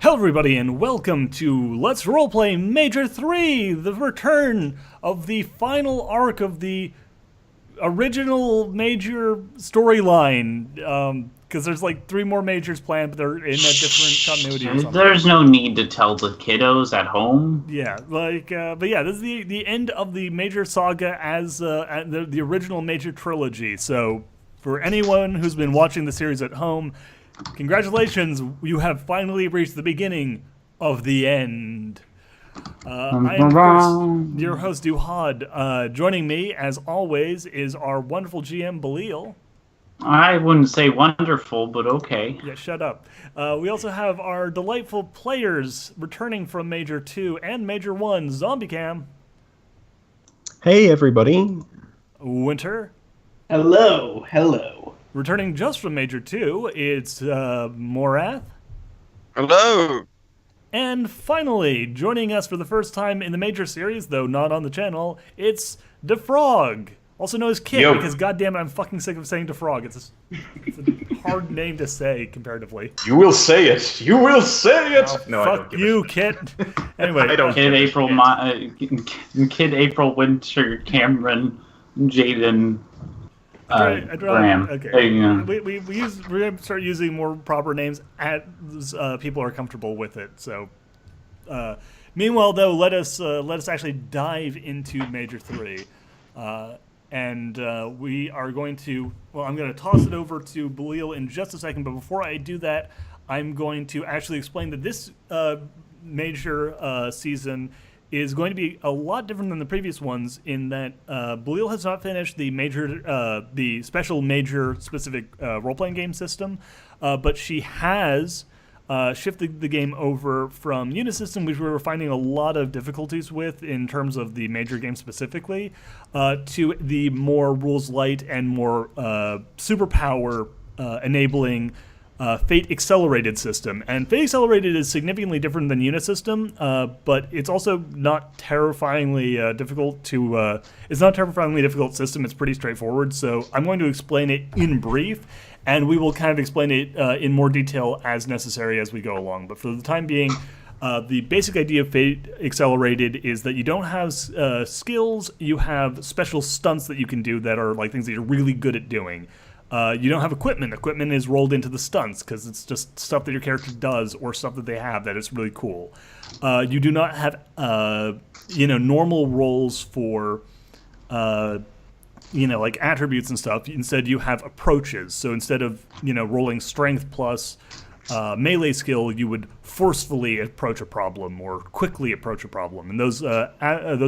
Hello everybody and welcome to Let's Roleplay Major 3, the return of the final arc of the original major storyline. Because there's like 3 more majors planned, but they're in a different continuity or something. There's no need to tell the kiddos at home. Yeah, but yeah, this is the end of the major saga as the original major trilogy. So for anyone who's been watching the series at home, congratulations, you have finally reached the beginning of the end. I am, of course, your host, Duhad. Joining me, as always, is our wonderful GM, Belil. I wouldn't say wonderful, but okay. Yeah, shut up. We also have our delightful players returning from Major 2 and Major 1, Zombie Cam. Hey, everybody. Winter. Hello, hello. Returning just from Major 2, it's Morath. Hello! And finally, joining us for the first time in the Major series, though not on the channel, it's DeFrog, also known as Kit, because goddammit, I'm fucking sick of saying DeFrog. It's a hard name to say, comparatively. You will say it! You will say it! Oh, no, fuck you, Kit. Anyway. I don't Kid April, Winter, Cameron, Jaden, Graham. Okay. We're going to start using more proper names as people are comfortable with it. So, meanwhile, though, let us actually dive into Major 3, and we are going to. Well, I'm going to toss it over to Belil in just a second. But before I do that, I'm going to actually explain that this major season is going to be a lot different than the previous ones in that Belil has not finished the special major specific role-playing game system, but she has shifted the game over from Unisystem, which we were finding a lot of difficulties with in terms of the major game specifically, to the more rules light and more superpower enabling Fate Accelerated system. And Fate Accelerated is significantly different than Unisystem, but it's also not terrifyingly difficult to. It's not a terrifyingly difficult system. It's pretty straightforward. So I'm going to explain it in brief, and we will kind of explain it in more detail as necessary as we go along. But for the time being, the basic idea of Fate Accelerated is that you don't have skills. You have special stunts that you can do that are like things that you're really good at doing. You don't have equipment. Equipment is rolled into the stunts because it's just stuff that your character does or stuff that they have that is really cool. You do not have, normal rolls for, like attributes and stuff. Instead, you have approaches. So instead of, rolling strength plus melee skill, you would forcefully approach a problem or quickly approach a problem. And those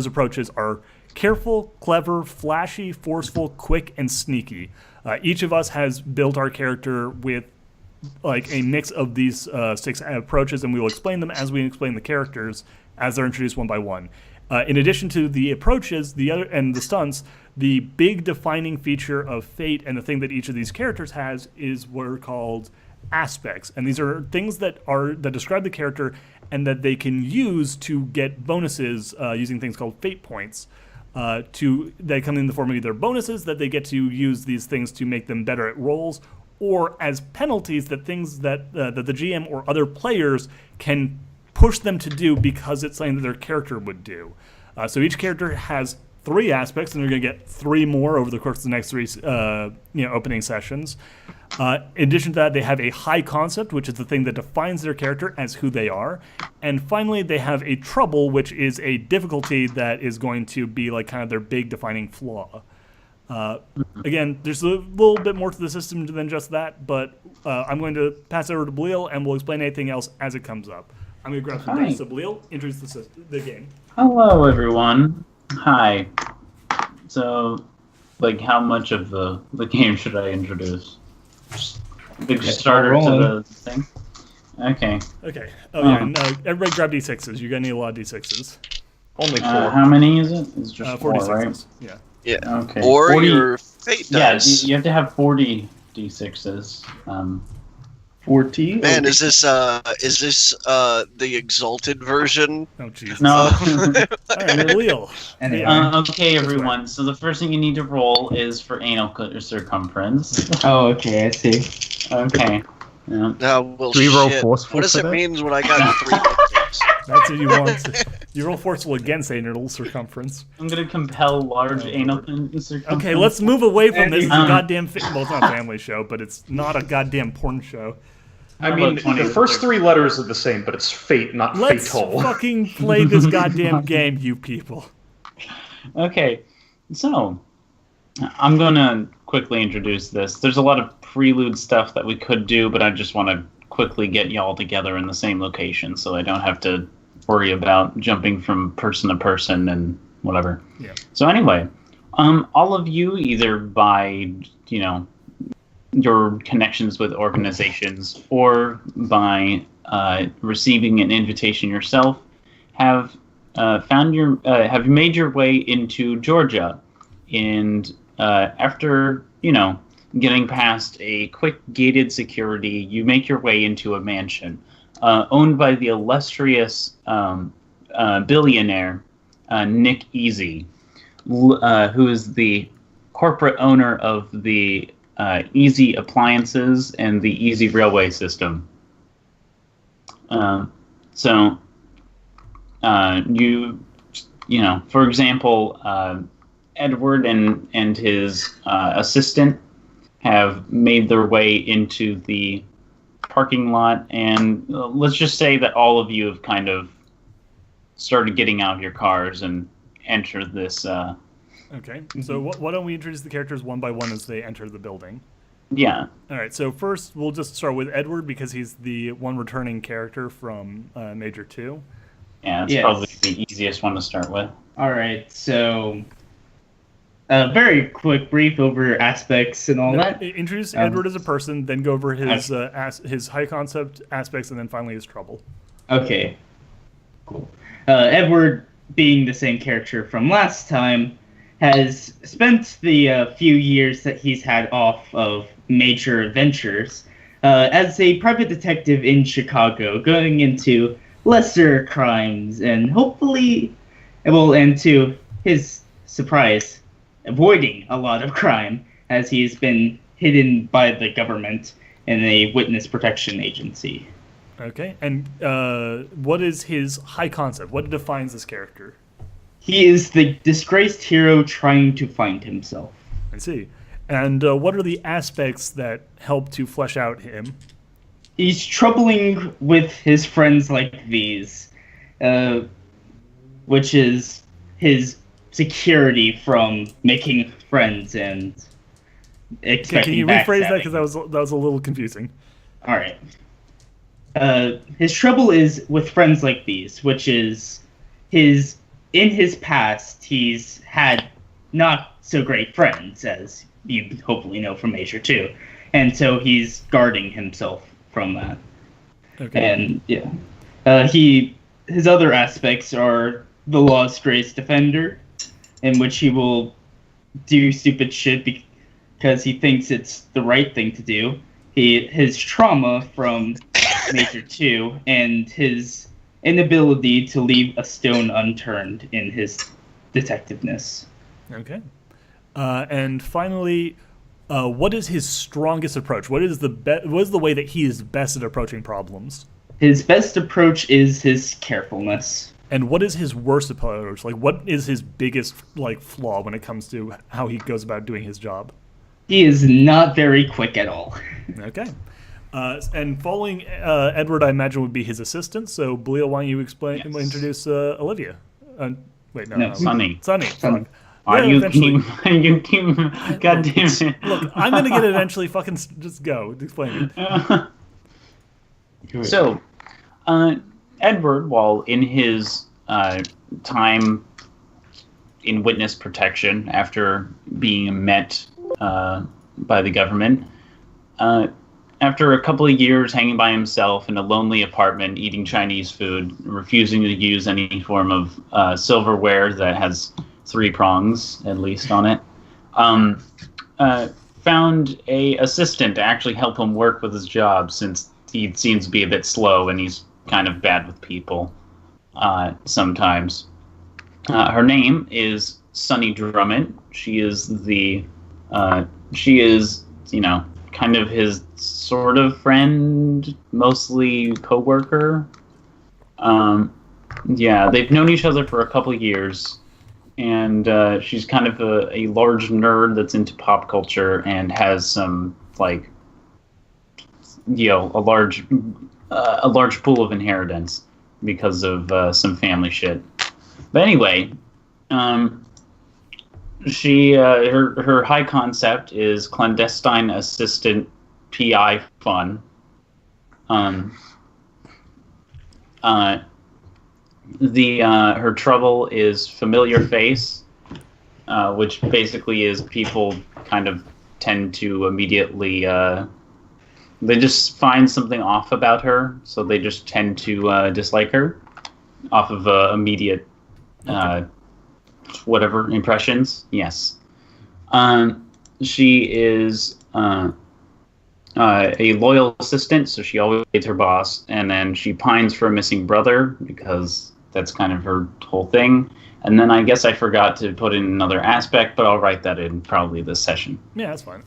approaches are careful, clever, flashy, forceful, quick, and sneaky. Each of us has built our character with like a mix of these 6 approaches, and we will explain them as we explain the characters as they're introduced one by one. In addition to the approaches, the stunts, the big defining feature of Fate and the thing that each of these characters has is what are called aspects, and these are things that describe the character and that they can use to get bonuses using things called Fate points. They come in the form of either bonuses that they get to use these things to make them better at rolls, or as penalties that things that the GM or other players can push them to do because it's something that their character would do. So each character has 3 aspects, and they're going to get 3 more over the course of the next 3 opening sessions. In addition to that, they have a high concept, which is the thing that defines their character as who they are. And finally, they have a trouble, which is a difficulty that is going to be like kind of their big defining flaw. Again, there's a little bit more to the system than just that, but I'm going to pass it over to Belil, and we'll explain anything else as it comes up. I'm going to grab some dice. So Belil, introduce the game. Hello, everyone. Hi. So, how much of the game should I introduce? Big starter to the thing? Okay. Okay. Oh, yeah. No, everybody grab D6s. You're going to need a lot of D6s. Only 4. How many is it? It's just 4, D6s. right? Yeah. Yeah. Okay. Or 40, your Fate dice. Yeah, you have to have 40 D6s. 40? Man, is this the exalted version? Oh, jeez. No. All right, Belil. Anyway. Okay, everyone. So the first thing you need to roll is for anal circumference. Oh, okay, I see. Okay. Yeah. Well, Do we roll shit. forceful What does for it that? mean when I got 3 buttons? That's what you want. You roll forceful against anal circumference. I'm gonna compel large anal circumference. Okay, let's move away from this. It's a Um, goddamn. Well, it's not a family show, but it's not a goddamn porn show. I mean, about 20 the first 3 letters are the same, but it's fate, not Let's fatal. fucking play this goddamn game, you people. Okay, so I'm gonna quickly introduce this. There's a lot of prelude stuff that we could do, but I just want to quickly get y'all together in the same location, so I don't have to worry about jumping from person to person and whatever. Yeah. So anyway, all of you, either by your connections with organizations or by receiving an invitation yourself, have have made your way into Georgia, and after getting past a quick gated security, you make your way into a mansion owned by the illustrious billionaire Nick Easy, who is the corporate owner of the Easy Appliances and the Easy Railway System. For example, Edward and his assistant have made their way into the parking lot, and let's just say that all of you have kind of started getting out of your cars and enter this. Okay, so why don't we introduce the characters one by one as they enter the building? Yeah. All right, so first we'll just start with Edward because he's the one returning character from Major 2. Yeah, it's probably the easiest one to start with. All right, so a very quick brief over aspects and all that. Introduce Edward as a person, then go over his high concept aspects, and then finally his trouble. Okay, cool. Edward, being the same character from last time, has spent the few years that he's had off of major adventures as a private detective in Chicago, going into lesser crimes and hopefully, and to his surprise, avoiding a lot of crime as he's been hidden by the government in a witness protection agency. Okay, and what is his high concept? What defines this character? He is the disgraced hero trying to find himself. I see. And what are the aspects that help to flesh out him? He's troubling with his friends like these, which is his security from making friends and expecting. Can you rephrase that, because that was a little confusing. All right. His trouble is with friends like these, which is in his past, he's had not so great friends, as you hopefully know from Major 2, and so he's guarding himself from that. Okay. And his other aspects are the law's greatest defender, in which he will do stupid shit because he thinks it's the right thing to do. His trauma from Major 2 and his inability to leave a stone unturned in his detectiveness. Okay. And finally, what is his strongest approach? What is the way that he is best at approaching problems? His best approach is his carefulness. And what is his worst approach? Like, what is his biggest flaw when it comes to how he goes about doing his job? He is not very quick at all. Okay. And following Edward, I imagine, would be his assistant. So, Bleo, why don't you introduce Olivia? No, Sunny. Sunny. Fuck. Yeah, you eventually. keep, God damn it. Look, I'm going to get it eventually. Fucking just go. Explain it. So, Edward, while in his time in witness protection after being met by the government, after a couple of years hanging by himself in a lonely apartment, eating Chinese food, refusing to use any form of silverware that has 3 prongs, at least, on it, found a assistant to actually help him work with his job, since he seems to be a bit slow and he's kind of bad with people sometimes. Her name is Sunny Drummond. She is kind of his sort of friend, mostly coworker. Yeah, they've known each other for a couple of years, and she's kind of a large nerd that's into pop culture and has some like, a large pool of inheritance because of some family shit. But anyway, she her high concept is clandestine assistant PI fun. Her trouble is familiar face, which basically is people kind of tend to immediately they just find something off about her, so they just tend to dislike her off of immediate whatever impressions. Yes. She is a loyal assistant, so she always hates her boss, and then she pines for a missing brother because that's kind of her whole thing. And then I guess I forgot to put in another aspect, but I'll write that in probably this session. Yeah, that's fine.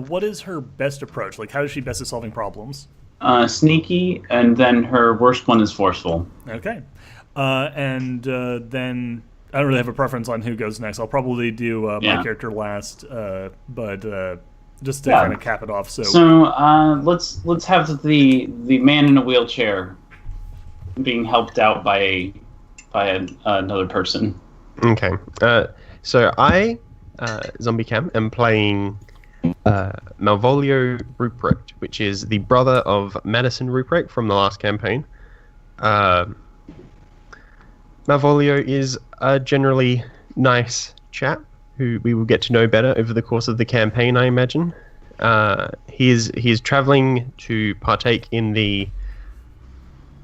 What is her best approach? Like, how is she best at solving problems? Sneaky, and then her worst one is forceful. Okay. Then I don't really have a preference on who goes next. I'll probably do my character last, but just to kind of cap it off. So let's have the man in a wheelchair being helped out by another person. Okay. So I, Zombie Cam, am playing Malvolio Ruprecht, which is the brother of Madison Ruprecht from the last campaign. Malvolio is a generally nice chap who we will get to know better over the course of the campaign, I imagine. He is traveling to partake in the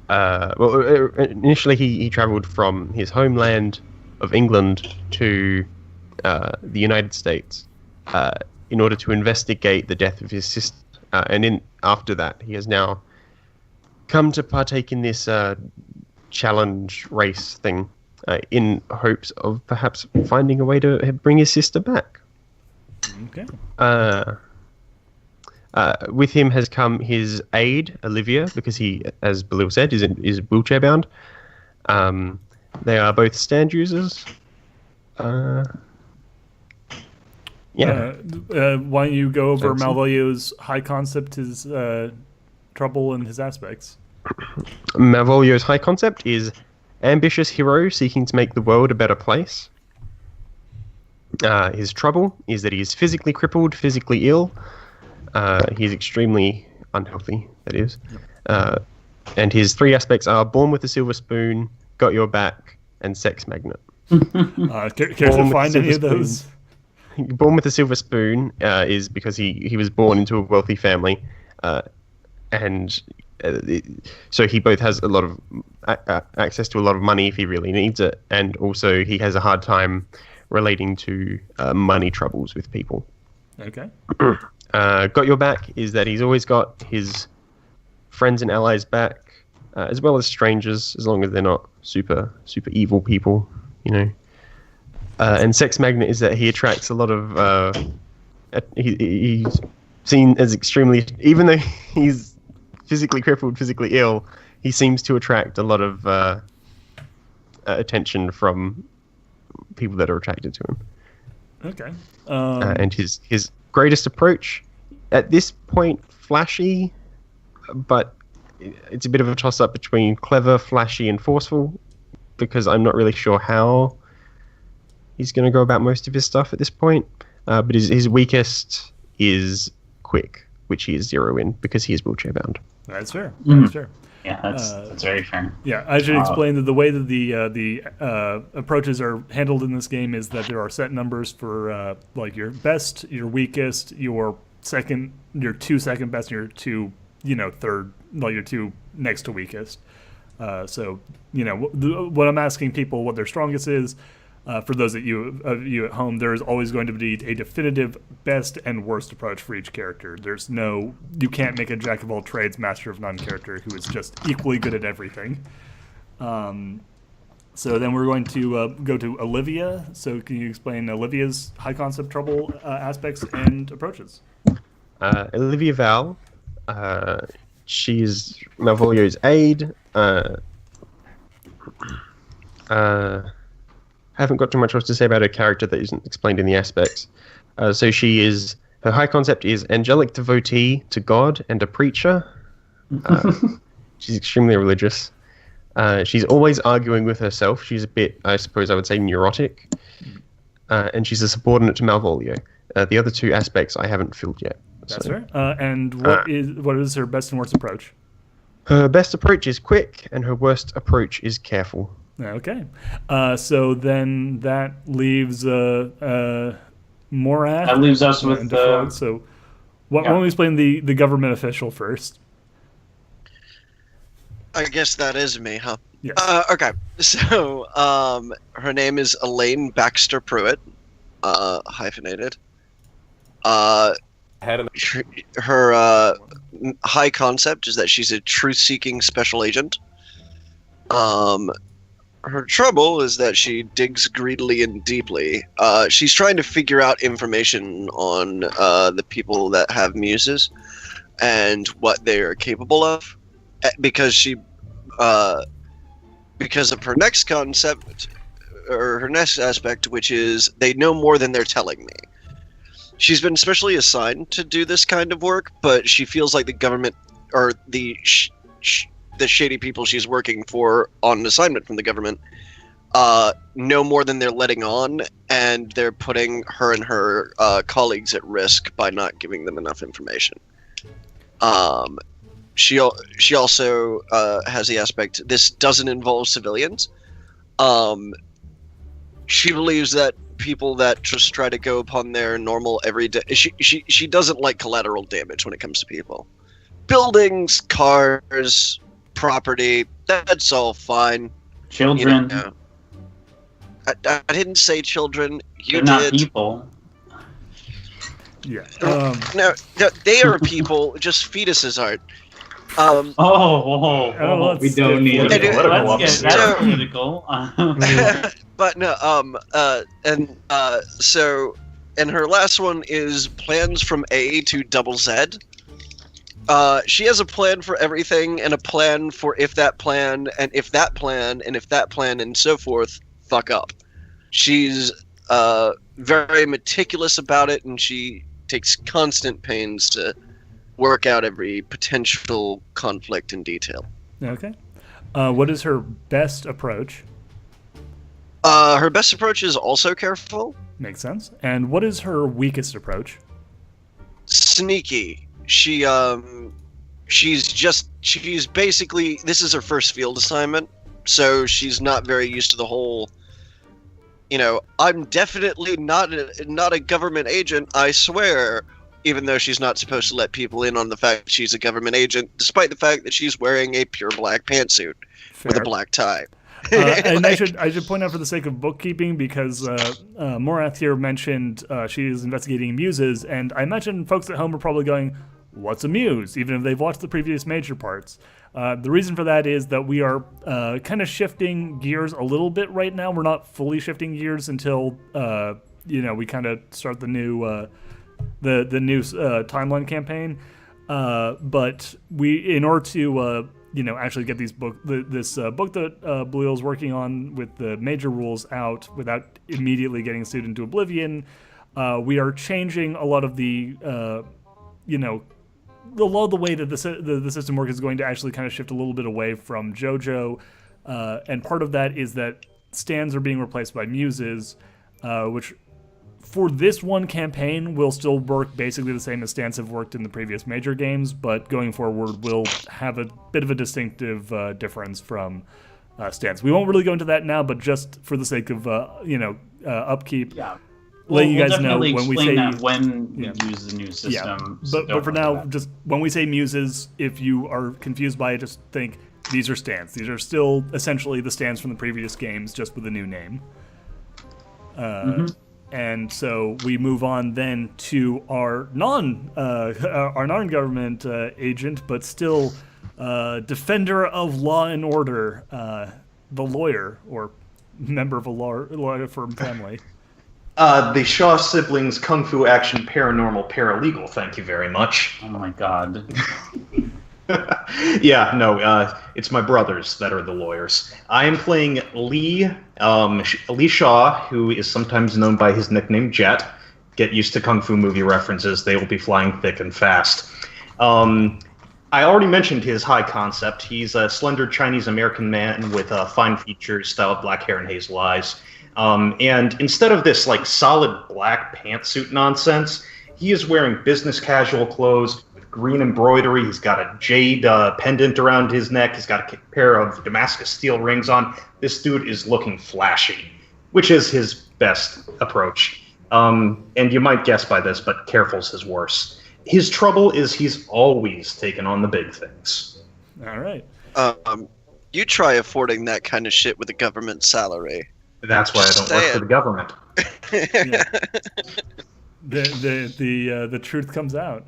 initially he traveled from his homeland of England to the United States in order to investigate the death of his sister, and after that he has now come to partake in this challenge race thing in hopes of perhaps finding a way to bring his sister back. Okay. With him has come his aide, Olivia, because he, as Belil said, is wheelchair bound. They are both stand users. Why don't you go over Malvolio's high concept, his trouble, and his aspects? Malvolio's high concept is ambitious hero seeking to make the world a better place. His trouble is that he is physically crippled, physically ill. He's extremely unhealthy, that is. And his three aspects are born with a silver spoon, got your back, and sex magnet. Care to find any of those? Born with a silver spoon is because he was born into a wealthy family, and so he both has a lot of access to a lot of money if he really needs it, and also he has a hard time relating to money troubles with people. Okay. Got your back is that he's always got his friends and allies back, as well as strangers, as long as they're not super evil people, you know. And sex magnet is that he attracts a lot of. He's seen as extremely, even though he's physically crippled, physically ill, he seems to attract a lot of attention from people that are attracted to him. Okay. And his greatest approach, at this point, flashy, but it's a bit of a toss-up between clever, flashy, and forceful, because I'm not really sure how he's going to go about most of his stuff at this point. But his weakest is quick, which he is 0 in, because he is wheelchair-bound. That's fair. That's fair. Yeah, that's very fair. Yeah, I should explain that the way that the approaches are handled in this game is that there are set numbers for like your best, your weakest, your second, your 2 second best, and your 2, third, like your 2 next to weakest. So what I'm asking people what their strongest is. For those of you at home, there is always going to be a definitive best and worst approach for each character. You can't make a jack of all trades, master of none character who is just equally good at everything. So then we're going to go to Olivia. So can you explain Olivia's high concept trouble aspects and approaches? Olivia Val. She's Malvolio's aide. Haven't got too much else to say about her character that isn't explained in the aspects. So she is. Her high concept is angelic devotee to God and a preacher. She's extremely religious. She's always arguing with herself. She's a bit, I suppose I would say, neurotic. And she's a subordinate to Malvolio. The other two aspects I haven't filled yet. That's so. right. And what is her best and worst approach? Her best approach is quick, and her worst approach is careful. Okay. So then that leaves Morath. That leaves us with Duhad. So why don't we explain the government official first? I guess that is me, huh? Yes. Okay. So, her name is Elaine Baxter Pruitt, hyphenated. Her high concept is that she's a truth-seeking special agent. Her trouble is that she digs greedily and deeply. She's trying to figure out information on the people that have muses and what they are capable of, because of her next concept, or her next aspect, which is they know more than they're telling me. She's been specially assigned to do this kind of work, but she feels like the government, or the shady people she's working for on assignment from the government, know more than they're letting on, and they're putting her and her colleagues at risk by not giving them enough information. She also has the aspect, this doesn't involve civilians. She believes that people that just try to go upon their normal everyday, she doesn't like collateral damage when it comes to people. Buildings, cars, property, that's all fine. children. You know, I didn't say children. You They're did. not people. Yeah. No, they are people. Just fetuses aren't. We don't need They do- Let's get So- that political. But no, so, and her last one is plans from A to double Z. She has a plan for everything, and a plan for if that plan, and if that plan, and if that plan, and so forth, fuck up. She's very meticulous about it, and she takes constant pains to work out every potential conflict in detail. Okay. What is her best approach? Her best approach is also careful. Makes sense. And what is her weakest approach? Sneaky. She's basically, this is her first field assignment, so she's not very used to the whole, I'm definitely not a government agent, I swear, even though she's not supposed to let people in on the fact that she's a government agent, despite the fact that she's wearing a pure black pantsuit with a black tie. And I should point out, for the sake of bookkeeping, because Morath here mentioned she is investigating muses, and I imagine folks at home are probably going, what's a muse, even if they've watched the previous major parts. The reason for that is that we are kind of shifting gears a little bit right now. We're not fully shifting gears until we kind of start the new timeline campaign. But we, in order to actually get this book that Blue is working on with the major rules out without immediately getting sued into oblivion, we are changing a lot of the way that the system work is going to actually kind of shift a little bit away from JoJo, and part of that is that stands are being replaced by muses, which for this one campaign will still work basically the same as stands have worked in the previous major games, but going forward will have a bit of a distinctive difference from stands. We won't really go into that now, but just for the sake of upkeep. Yeah. Letting you guys know definitely when we explain say that when we use the new system. so but don't for worry now, about it. just when we say muses, if you are confused by it, just think these are stands. These are still essentially the stands from the previous games, just with a new name. And so we move on then to our non-government agent, but still defender of law and order, the lawyer, or member of a law firm family. The Shaw siblings kung fu action paranormal paralegal. Thank you very much. Oh my god. Yeah, no, it's my brothers that are the lawyers. I am playing Lee, Lee Shaw, who is sometimes known by his nickname Jet. Get used to kung fu movie references; they will be flying thick and fast. I already mentioned his high concept. He's a slender Chinese-American man with fine features, styled black hair, and hazel eyes. And instead of this like solid black pantsuit nonsense, he is wearing business casual clothes with green embroidery. He's got a jade pendant around his neck. He's got a pair of Damascus steel rings on. This dude is looking flashy, which is his best approach. And you might guess by this, but careful's his worse. His trouble is he's always taken on the big things. All right. You try affording that kind of shit with a government salary. That's why I don't work for the government. Yeah. The truth comes out.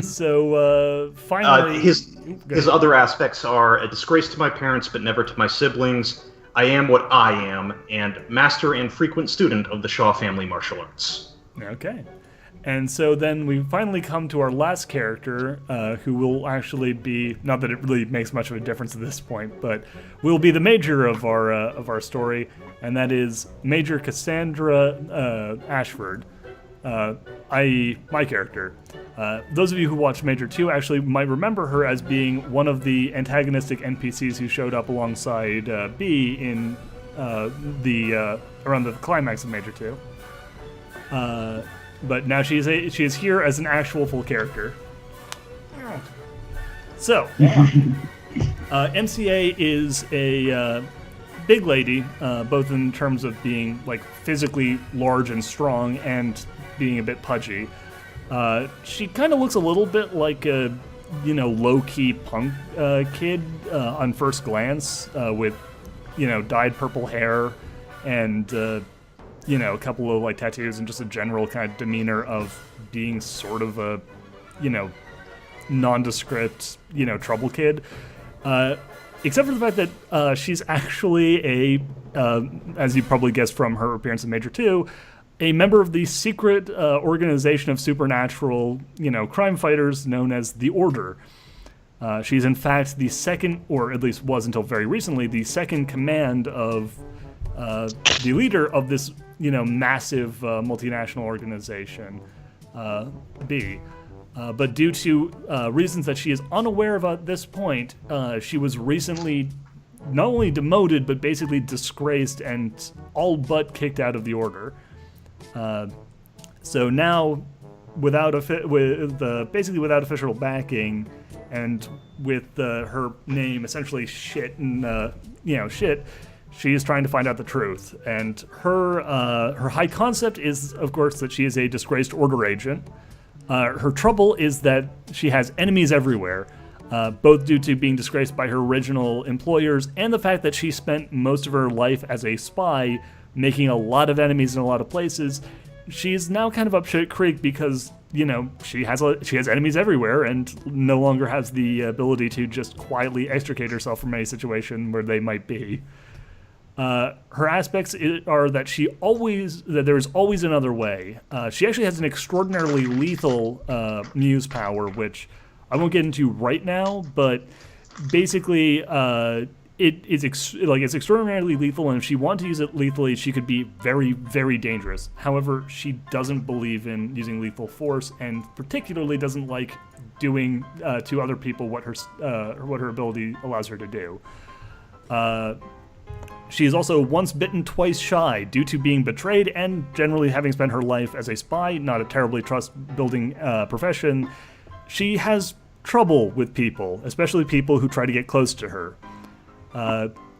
So finally, his other aspects are a disgrace to my parents, but never to my siblings. I am what I am, and master and frequent student of the Shaw family martial arts. Okay. And so then we finally come to our last character, who will actually be, not that it really makes much of a difference at this point, but will be the major of our story, and that is Major Cassandra Ashford, i.e. my character. Those of you who watched Major 2 actually might remember her as being one of the antagonistic NPCs who showed up alongside B in around the climax of Major 2. But now she is here as an actual full character. So, MCA is a big lady, both in terms of being like physically large and strong, and being a bit pudgy. She kind of looks a little bit like a low-key punk kid on first glance, with dyed purple hair and a couple of like tattoos and just a general kind of demeanor of being sort of a, nondescript, trouble kid. Except for the fact that she's actually as you probably guessed from her appearance in Major 2, a member of the secret organization of supernatural, crime fighters known as the Order. She's in fact the second, or at least was until very recently, the second command of the leader of this, massive multinational organization, B. But due to reasons that she is unaware of at this point, she was recently not only demoted, but basically disgraced and all but kicked out of the Order. So now, basically without official backing, and with her name essentially shit and shit, she is trying to find out the truth. And her high concept is, of course, that she is a disgraced Order agent. Her trouble is that she has enemies everywhere, both due to being disgraced by her original employers and the fact that she spent most of her life as a spy, making a lot of enemies in a lot of places. She's now kind of up shit creek because, she has enemies everywhere and no longer has the ability to just quietly extricate herself from any situation where they might be. Her aspects are that there is always another way. She actually has an extraordinarily lethal muse power, which I won't get into right now, but basically it's extraordinarily lethal, and if she wanted to use it lethally, she could be very, very dangerous. However, she doesn't believe in using lethal force, and particularly doesn't like doing to other people what her ability allows her to do. She is also once bitten, twice shy, due to being betrayed and generally having spent her life as a spy, not a terribly trust-building profession. She has trouble with people, especially people who try to get close to her.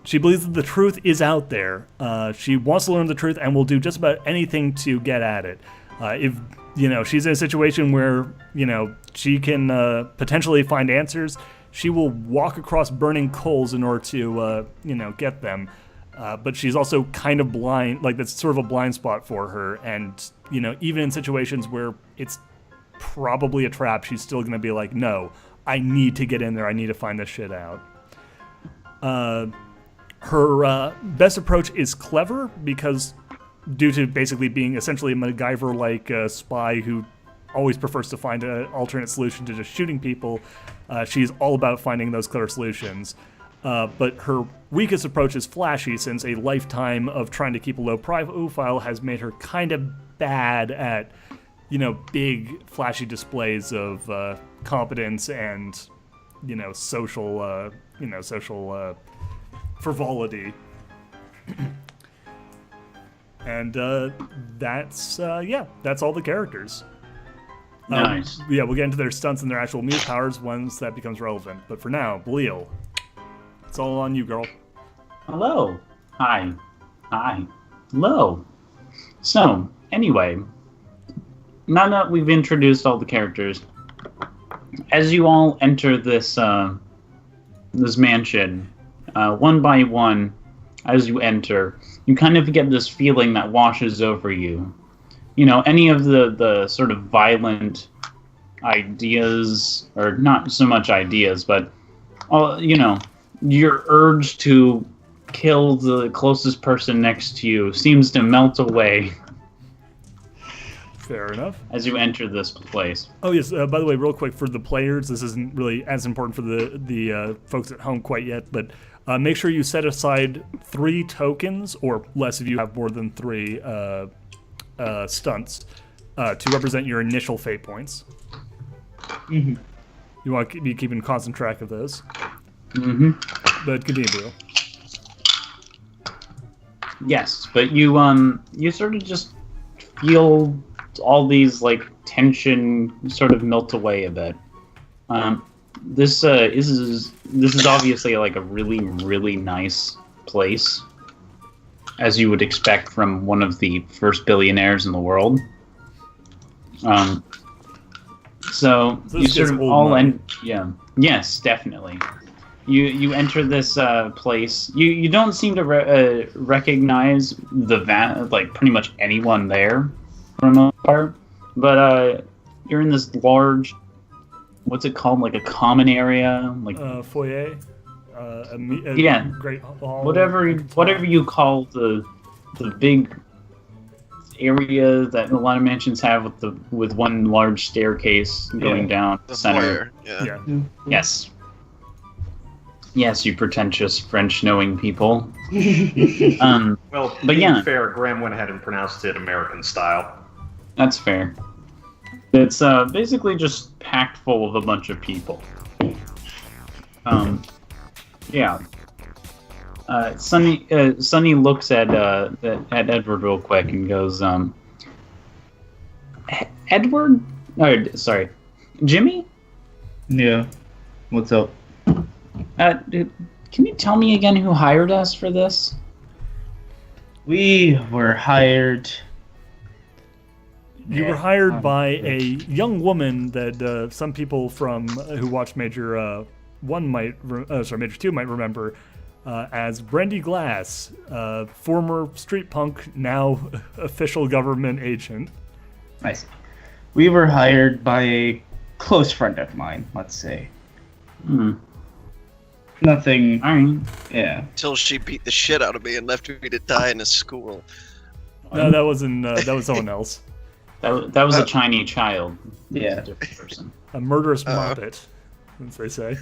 She believes that the truth is out there. She wants to learn the truth and will do just about anything to get at it. If she's in a situation where she can potentially find answers, she will walk across burning coals in order to get them. But she's also kind of blind, like that's sort of a blind spot for her. And, even in situations where it's probably a trap, she's still going to be like, no, I need to get in there. I need to find this shit out. Her best approach is clever because due to basically being essentially a MacGyver-like spy who always prefers to find an alternate solution to just shooting people, she's all about finding those clever solutions. But her weakest approach is flashy, since a lifetime of trying to keep a low profile has made her kind of bad at, big flashy displays of competence and, social frivolity. And that's all the characters. Nice. We'll get into their stunts and their actual move powers once that becomes relevant. But for now, Belial, it's all on you, girl. Hello. Hi. Hello. So, anyway, now that we've introduced all the characters, as you all enter this this mansion, one by one, as you enter, you kind of get this feeling that washes over you. Any of the sort of violent ideas, or not so much ideas, but, your urge to kill the closest person next to you seems to melt away. Fair enough. As you enter this place. Oh yes. By the way, real quick for the players, this isn't really as important for the folks at home quite yet, but make sure you set aside 3 tokens or less if you have more than 3 stunts to represent your initial fate points. Mm-hmm. You want to be keeping constant track of those. Mm-hmm. But continue, Bill. Yes, but you sort of just feel all these tension sort of melt away a bit. This is obviously a really, really nice place, as you would expect from one of the first billionaires in the world. So you sort of all yes, definitely. You enter this place. You don't seem to recognize pretty much anyone there for the most part, but you're in this large, what's it called, a common area, Foyer. Great hall. Whatever you call the big area that a lot of mansions have with one large staircase going down the center. Yeah. Yes, you pretentious French-knowing people. Well, but being yeah, fair, Graham went ahead and pronounced it American style. that's fair. It's basically just packed full of a bunch of people. Yeah. Sonny looks at Edward real quick and goes, Edward? Oh, sorry. Jimmy? Yeah. What's up? Can you tell me again who hired us for this? We were hired. You were hired by a young woman that some people from who watched Major 1 Major 2 might remember as Brandy Glass, former street punk, now official government agent. I see. We were hired by a close friend of mine, let's say. Nothing. Alright. Yeah. Until she beat the shit out of me and left me to die in a school. No, that wasn't. That was someone else. That was a Chinese child. Yeah. A different person. A murderous muppet, as they say.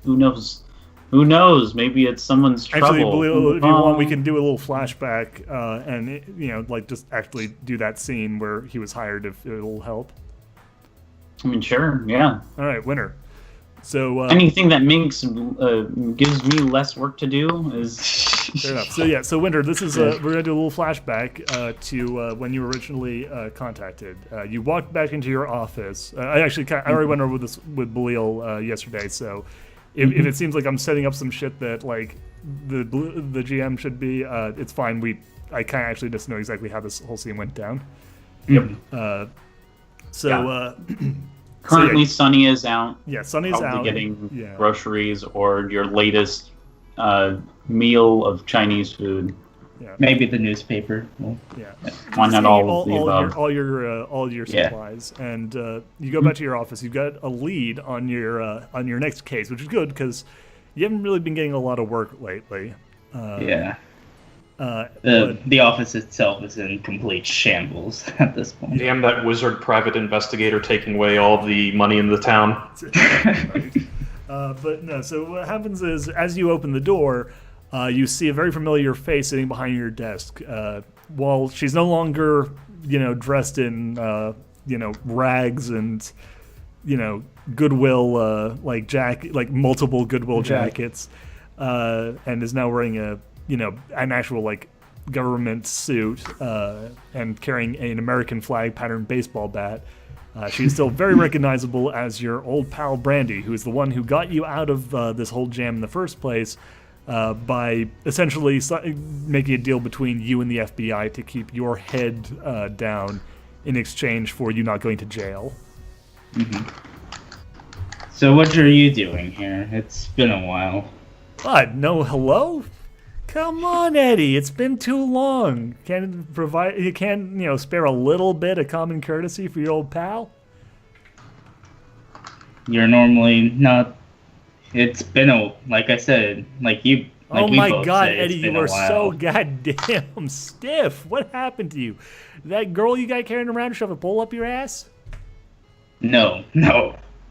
Who knows? Who knows? Maybe it's someone's trouble. Actually, if you want, we can do a little flashback and just actually do that scene where he was hired if it'll help. I mean, sure, yeah. All right, winner. So anything that gives me less work to do is fair enough. So Winter, this is we're gonna do a little flashback to when you were originally contacted. You walked back into your office. I already went over this with Belial yesterday. So if it seems like I'm setting up some shit that the GM should be, it's fine. I kind of actually just know exactly how this whole scene went down. Yep. Currently, Sunny is out. Yeah, Sunny's probably out. getting groceries or your latest meal of Chinese food. Yeah. Maybe the newspaper. Well, Yeah. Why not all of the above? All your supplies, and you go back to your office. You've got a lead on your next case, which is good because you haven't really been getting a lot of work lately. yeah. The office itself is in complete shambles at this point. Damn that wizard private investigator taking away all the money in the town. But no, so what happens is, as you open the door, you see a very familiar face sitting behind your desk. While she's no longer, dressed in, rags and, Goodwill, like multiple Goodwill jackets, and is now wearing an actual, government suit, and carrying an American flag patterned baseball bat. She's still very recognizable as your old pal Brandy, who is the one who got you out of this whole jam in the first place by essentially making a deal between you and the FBI to keep your head down in exchange for you not going to jail. Mm-hmm. So what are you doing here? It's been a while. What? No hello? Come on, Eddie. It's been too long. You can't spare a little bit of common courtesy for your old pal? You're normally not. It's been like I said, you. Oh we my both God, say, Eddie, it's been you a are while. so goddamn stiff. What happened to you? That girl you got carrying around shove a pole up your ass? No,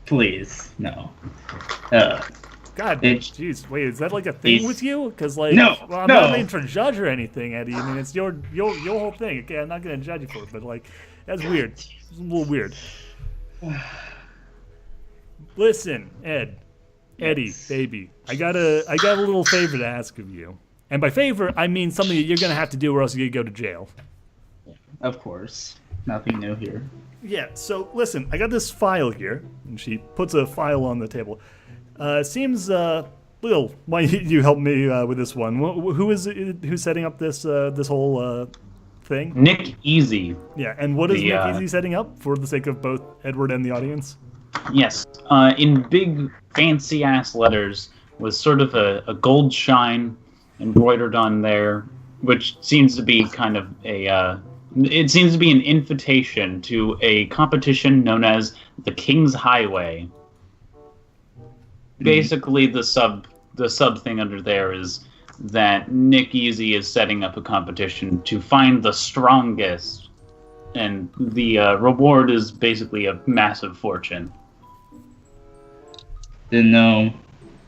please, no. God, It's- jeez, wait, is that like a thing He's- with you? Because No, I'm no. not meant to judge or anything, Eddie. I mean, it's your whole thing. Okay, I'm not gonna judge you for it, but that's weird. It's a little weird. Listen, Eddie, Yes. baby, I got a little favor to ask of you, and by favor I mean something that you're gonna have to do, or else you're gonna go to jail. Of course, nothing new here. Yeah, so listen, I got this file here, and she puts a file on the table. Seems, Lil, why don't you help me with this one? Who is it, who's setting up this whole thing? Nick Easy. Yeah, and what is The, Nick Easy setting up for the sake of both Edward and the audience? Yes, in big fancy ass letters with sort of a gold shine embroidered on there, which seems to be kind of it seems to be an invitation to a competition known as the King's Highway. Basically, the sub thing under there is that Nick Easy is setting up a competition to find the strongest, and the reward is basically a massive fortune. Didn't know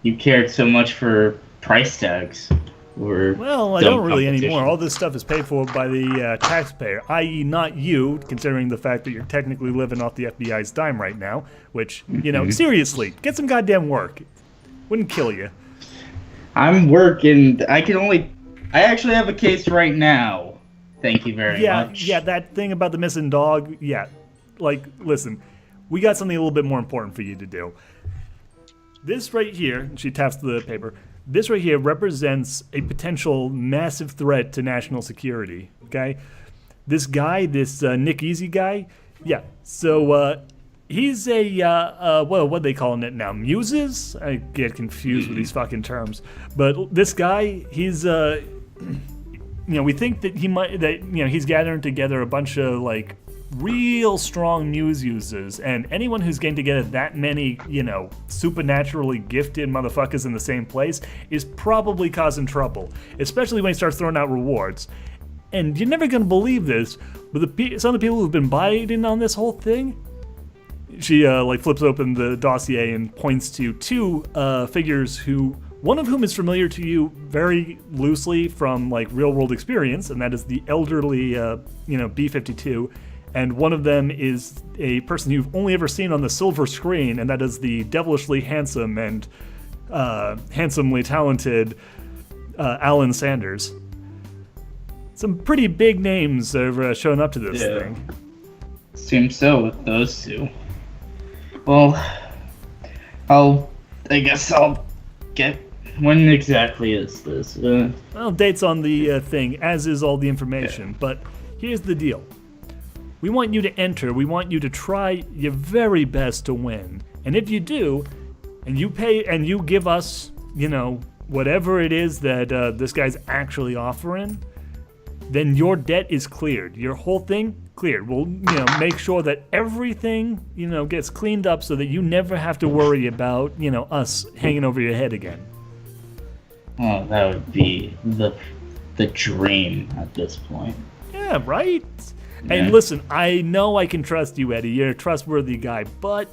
you cared so much for price tags. Well, I don't really anymore. All this stuff is paid for by the taxpayer, i.e. not you, considering the fact that you're technically living off the FBI's dime right now, which, seriously, get some goddamn work. Wouldn't kill you. I'm working. I actually have a case right now. Thank you very much. Yeah, that thing about the missing dog, yeah. Listen, we got something a little bit more important for you to do. This right here, and she taps the paper, this right here represents a potential massive threat to national security, okay? This guy, this Nick Easy guy, yeah, so he's what are they calling it now? Muses? I get confused with these fucking terms. But this guy, he's, we think that he's gathering together a bunch of, real strong muse users, and anyone who's getting together that many, supernaturally gifted motherfuckers in the same place is probably causing trouble, especially when he starts throwing out rewards. And you're never gonna believe this, but some of the people who've been biting on this whole thing, she flips open the dossier and points to two figures who, one of whom is familiar to you very loosely from real world experience, and that is the elderly B-52. And one of them is a person you've only ever seen on the silver screen, and that is the devilishly handsome and handsomely talented Alan Sanders. Some pretty big names have shown up to this thing. Seems so with those two. Well, I guess I'll get. When exactly is this? Well, dates on the thing, as is all the information. But here's the deal. We want you to enter. We want you to try your very best to win. And if you do, and you pay, and you give us, whatever it is that this guy's actually offering, then your debt is cleared. Your whole thing cleared. We'll, make sure that everything, gets cleaned up so that you never have to worry about, us hanging over your head again. Oh, that would be the the dream at this point. Yeah, right? Yeah. And listen, I know I can trust you, Eddie. You're a trustworthy guy, but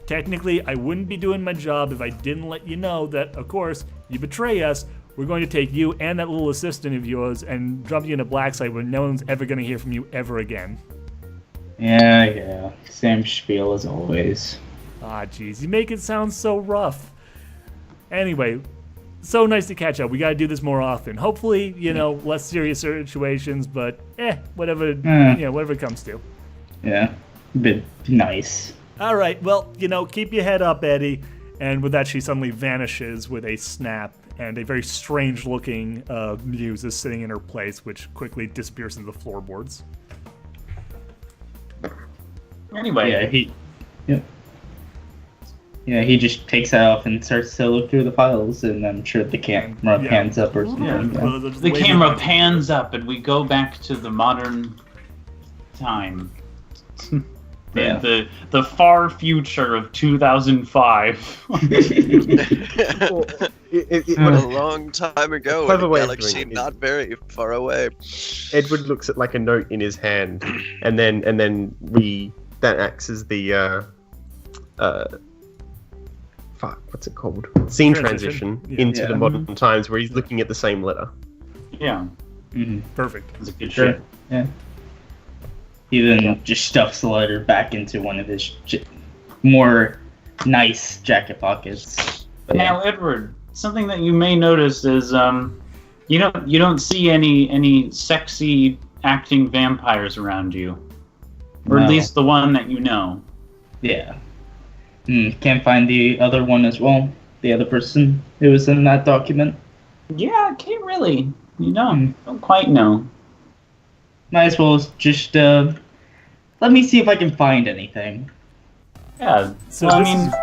technically, I wouldn't be doing my job if I didn't let you know that, of course, you betray us. We're going to take you and that little assistant of yours and drop you in a black site where no one's ever going to hear from you ever again. Yeah. Same spiel as always. Ah, jeez, you make it sound so rough. Anyway, so nice to catch up. We got to do this more often. Hopefully, less serious situations, but whatever, whatever it comes to. Yeah, bit nice. All right, well, keep your head up, Eddie. And with that, she suddenly vanishes with a snap, and a very strange-looking muse is sitting in her place, which quickly disappears into the floorboards. Anyway. Yeah, he just takes it off and starts to look through the files, and I'm sure the camera pans up or something. Yeah, well, The camera pans up, and we go back to the modern time. The far future of 2005. A long time ago in Clever a way of galaxy doing it. not very far away. Edward looks at like a note in his hand, and then that acts as the what's it called? Scene transition into the modern times, where he's looking at the same letter. Yeah. Mm-hmm. Perfect. That's a good Sure. shit. Yeah. He then just stuffs the letter back into one of his more nice jacket pockets. But Now, Edward, something that you may notice is you don't see any sexy acting vampires around you, or No. at least the one that you know. yeah. Can't find the other one as well. The other person who was in that document. Yeah, I can't really. Don't quite know. Might as well just let me see if I can find anything. Yeah. So well, this I mean, is,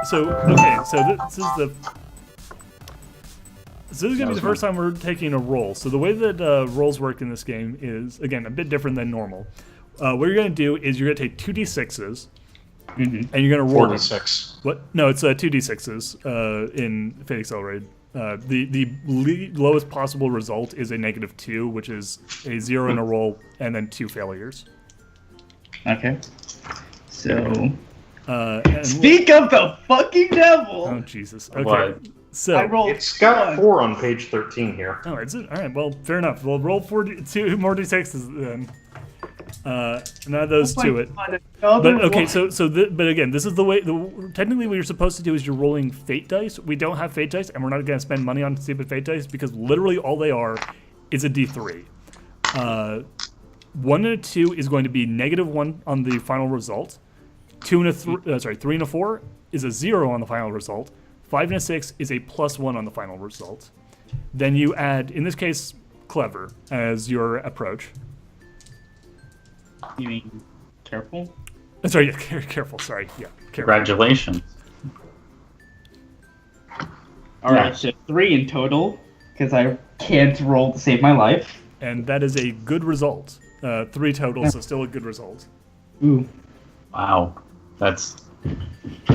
this is going to be the first time we're taking a roll. So the way that rolls work in this game is, again, a bit different than normal. What you're going to do is you're going to take 2d6s, and you're going to roll them. 46. What? No, it's 2d6s in Fate Accelerated. The lowest possible result is a -2, which is a 0 in a roll, and then 2 failures. Okay. So And speak of the fucking devil. oh, Jesus. Okay. What? So I rolled. It's got 4 on page 13 here. Oh, is it? All right. Well, fair enough. We'll roll 2 more d6s then. Add those to it. But okay, but again, this is the way. Technically, what you're supposed to do is you're rolling fate dice. We don't have fate dice, and we're not going to spend money on stupid fate dice because literally all they are is a d3. 1 and a 2 is going to be -1 on the final result. 3 and a 4 is a 0 on the final result. 5 and a 6 is a +1 on the final result. Then you add, in this case, clever as your approach. You mean careful? Sorry, yeah, careful. Sorry, yeah, careful. congratulations. All right, so 3 in total because I can't roll to save my life. And that is a good result. 3 total, so still a good result. Ooh. Wow, that's kind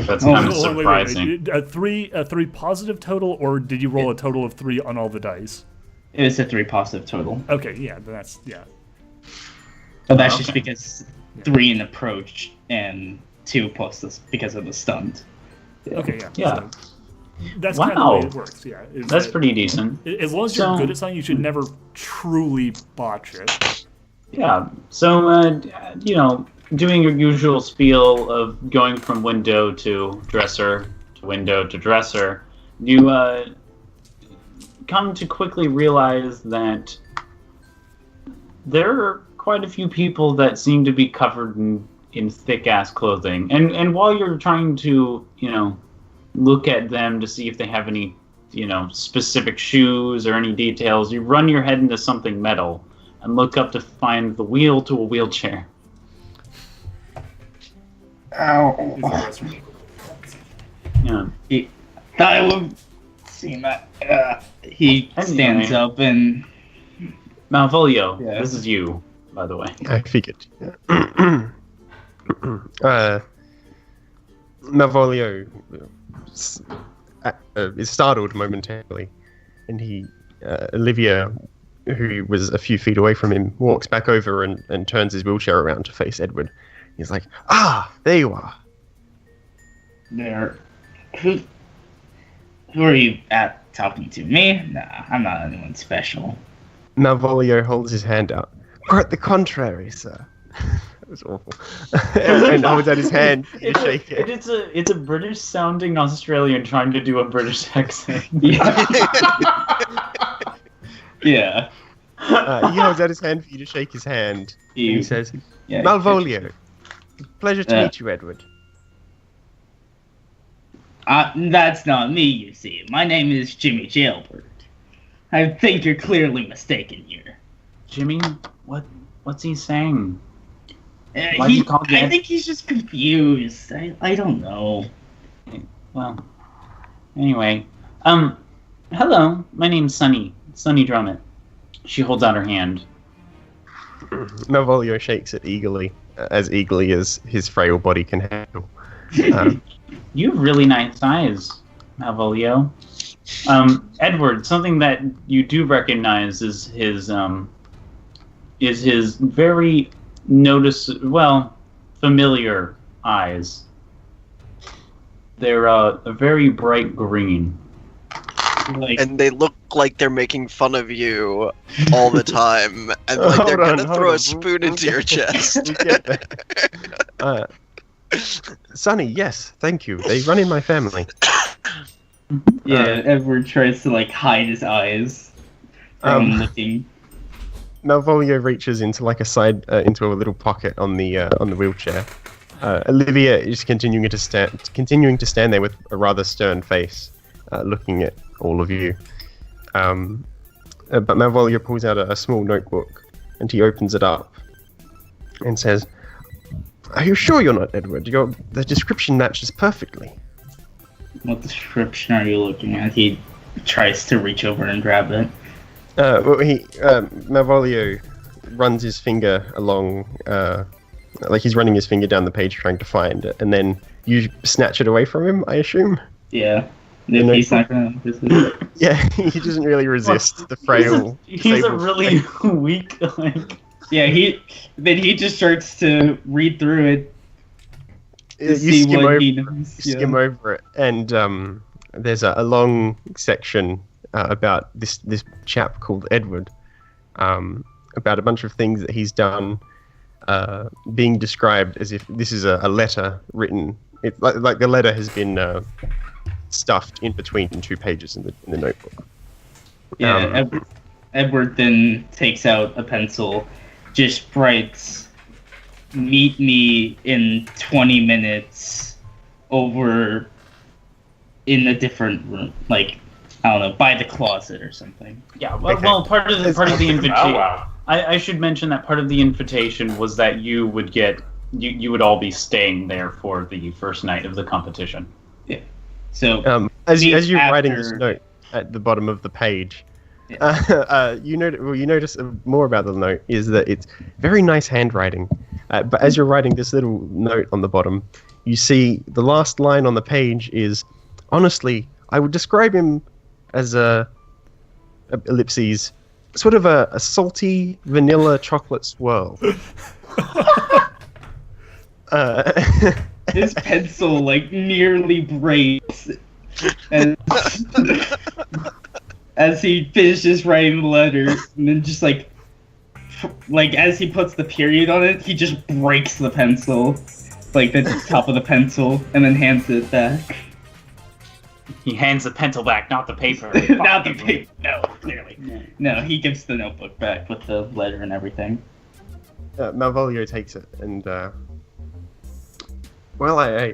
of Hold on, wait. surprising. A three positive total, or did you roll a total of 3 on all the dice? It was a 3 positive total. Okay, yeah, then that's yeah. But that's just Okay. because 3 in approach and 2 plus this because of the stunned. Okay, yeah. Yeah. So that's kind of the way Wow. it works. Yeah, is That's that- pretty decent. As long as you're So- good at something, you should never truly botch it. Yeah. So, doing your usual spiel of going from window to dresser to window to dresser, you come to quickly realize that there are quite a few people that seem to be covered in thick-ass clothing. And while you're trying to, look at them to see if they have any, specific shoes or any details, you run your head into something metal and look up to find the wheel to a wheelchair. Ow. Is the restroom. Yeah. I will see my. He stands up and. Malvolio, Yeah. this is you, by the way. I figured. Malvolio is startled momentarily, and Olivia who was a few feet away from him, walks back over and turns his wheelchair around to face Edward. He's like, there you are. There. Who are you talking to? Me? Nah, I'm not anyone special. Malvolio holds his hand out. Quite the contrary, sir. That was awful. and holds out his hand to shake it. It's a British sounding Australian trying to do a British accent. Yeah. Yeah. He holds out his hand for you to shake his hand. He says, Yeah, Malvolio, pleasure to meet you, Edward. That's not me, you see. My name is Jimmy Jailbird. I think you're clearly mistaken here. Jimmy, what's he saying? I think he's just confused. I don't know. Well, anyway, hello. My name's Sunny Drummond. She holds out her hand. Malvolio shakes it eagerly as his frail body can handle. You have really nice eyes, Malvolio. Edward, something that you do recognize is his very familiar eyes. They're a very bright green. And they look like they're making fun of you all the time, and like they're gonna throw a spoon into your chest. Sonny, yes, thank you. They run in my family. Yeah, Edward tries to hide his eyes from looking. Malvolio reaches into into a little pocket on the wheelchair. Olivia is continuing to stand there with a rather stern face, looking at all of you. But Malvolio pulls out a small notebook and he opens it up and says, "Are you sure you're not Edward? The description matches perfectly." What description are you looking at? He tries to reach over and grab it. Malvolio runs his finger along, he's running his finger down the page trying to find it, and then you snatch it away from him, I assume? Yeah. If he's not gonna resist. Yeah, he doesn't really resist the frail. He's a really weak, Yeah, he just starts to read through it. You skim over it, and there's a long section about this chap called Edward, about a bunch of things that he's done, being described as if this is a letter written. It's like the letter has been stuffed in between 2 pages in the notebook. Yeah, Edward then takes out a pencil, just writes, "Meet me in 20 minutes over in a different room, I don't know, by the closet or something." Yeah, well, part of the invitation. Oh, wow. I should mention that part of the invitation was that you would would all be staying there for the first night of the competition. Yeah. So as you're writing this note at the bottom of the page, you notice more about the note is that it's very nice handwriting. But as you're writing this little note on the bottom, you see the last line on the page is, "Honestly, I would describe him as a ellipses, sort of a salty vanilla chocolate swirl." His pencil nearly breaks as he finishes writing the letter, and then just as he puts the period on it, he just breaks the pencil, the top of the pencil, and then hands it back. He hands the pencil back, not the paper. Not the paper. No, clearly. No, he gives the notebook back with the letter and everything. Malvolio takes it and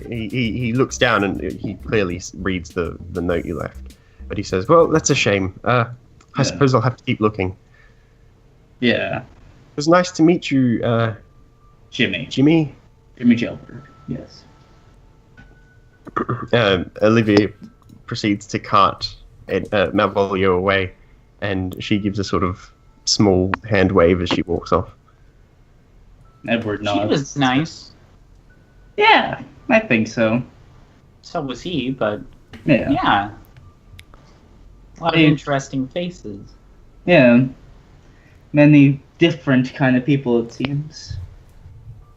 he looks down and he clearly reads the note you left, but he says, "Well, that's a shame. I suppose I'll have to keep looking." Yeah. It was nice to meet you, Jimmy. Jimmy Jailbird. Yes. Olivia proceeds to cart Malvolio away, and she gives a sort of small hand wave as she walks off. Edward nods. She was nice. Yeah, I think so. So was he, but yeah. A lot of interesting faces. Yeah. many different kind of people, it seems.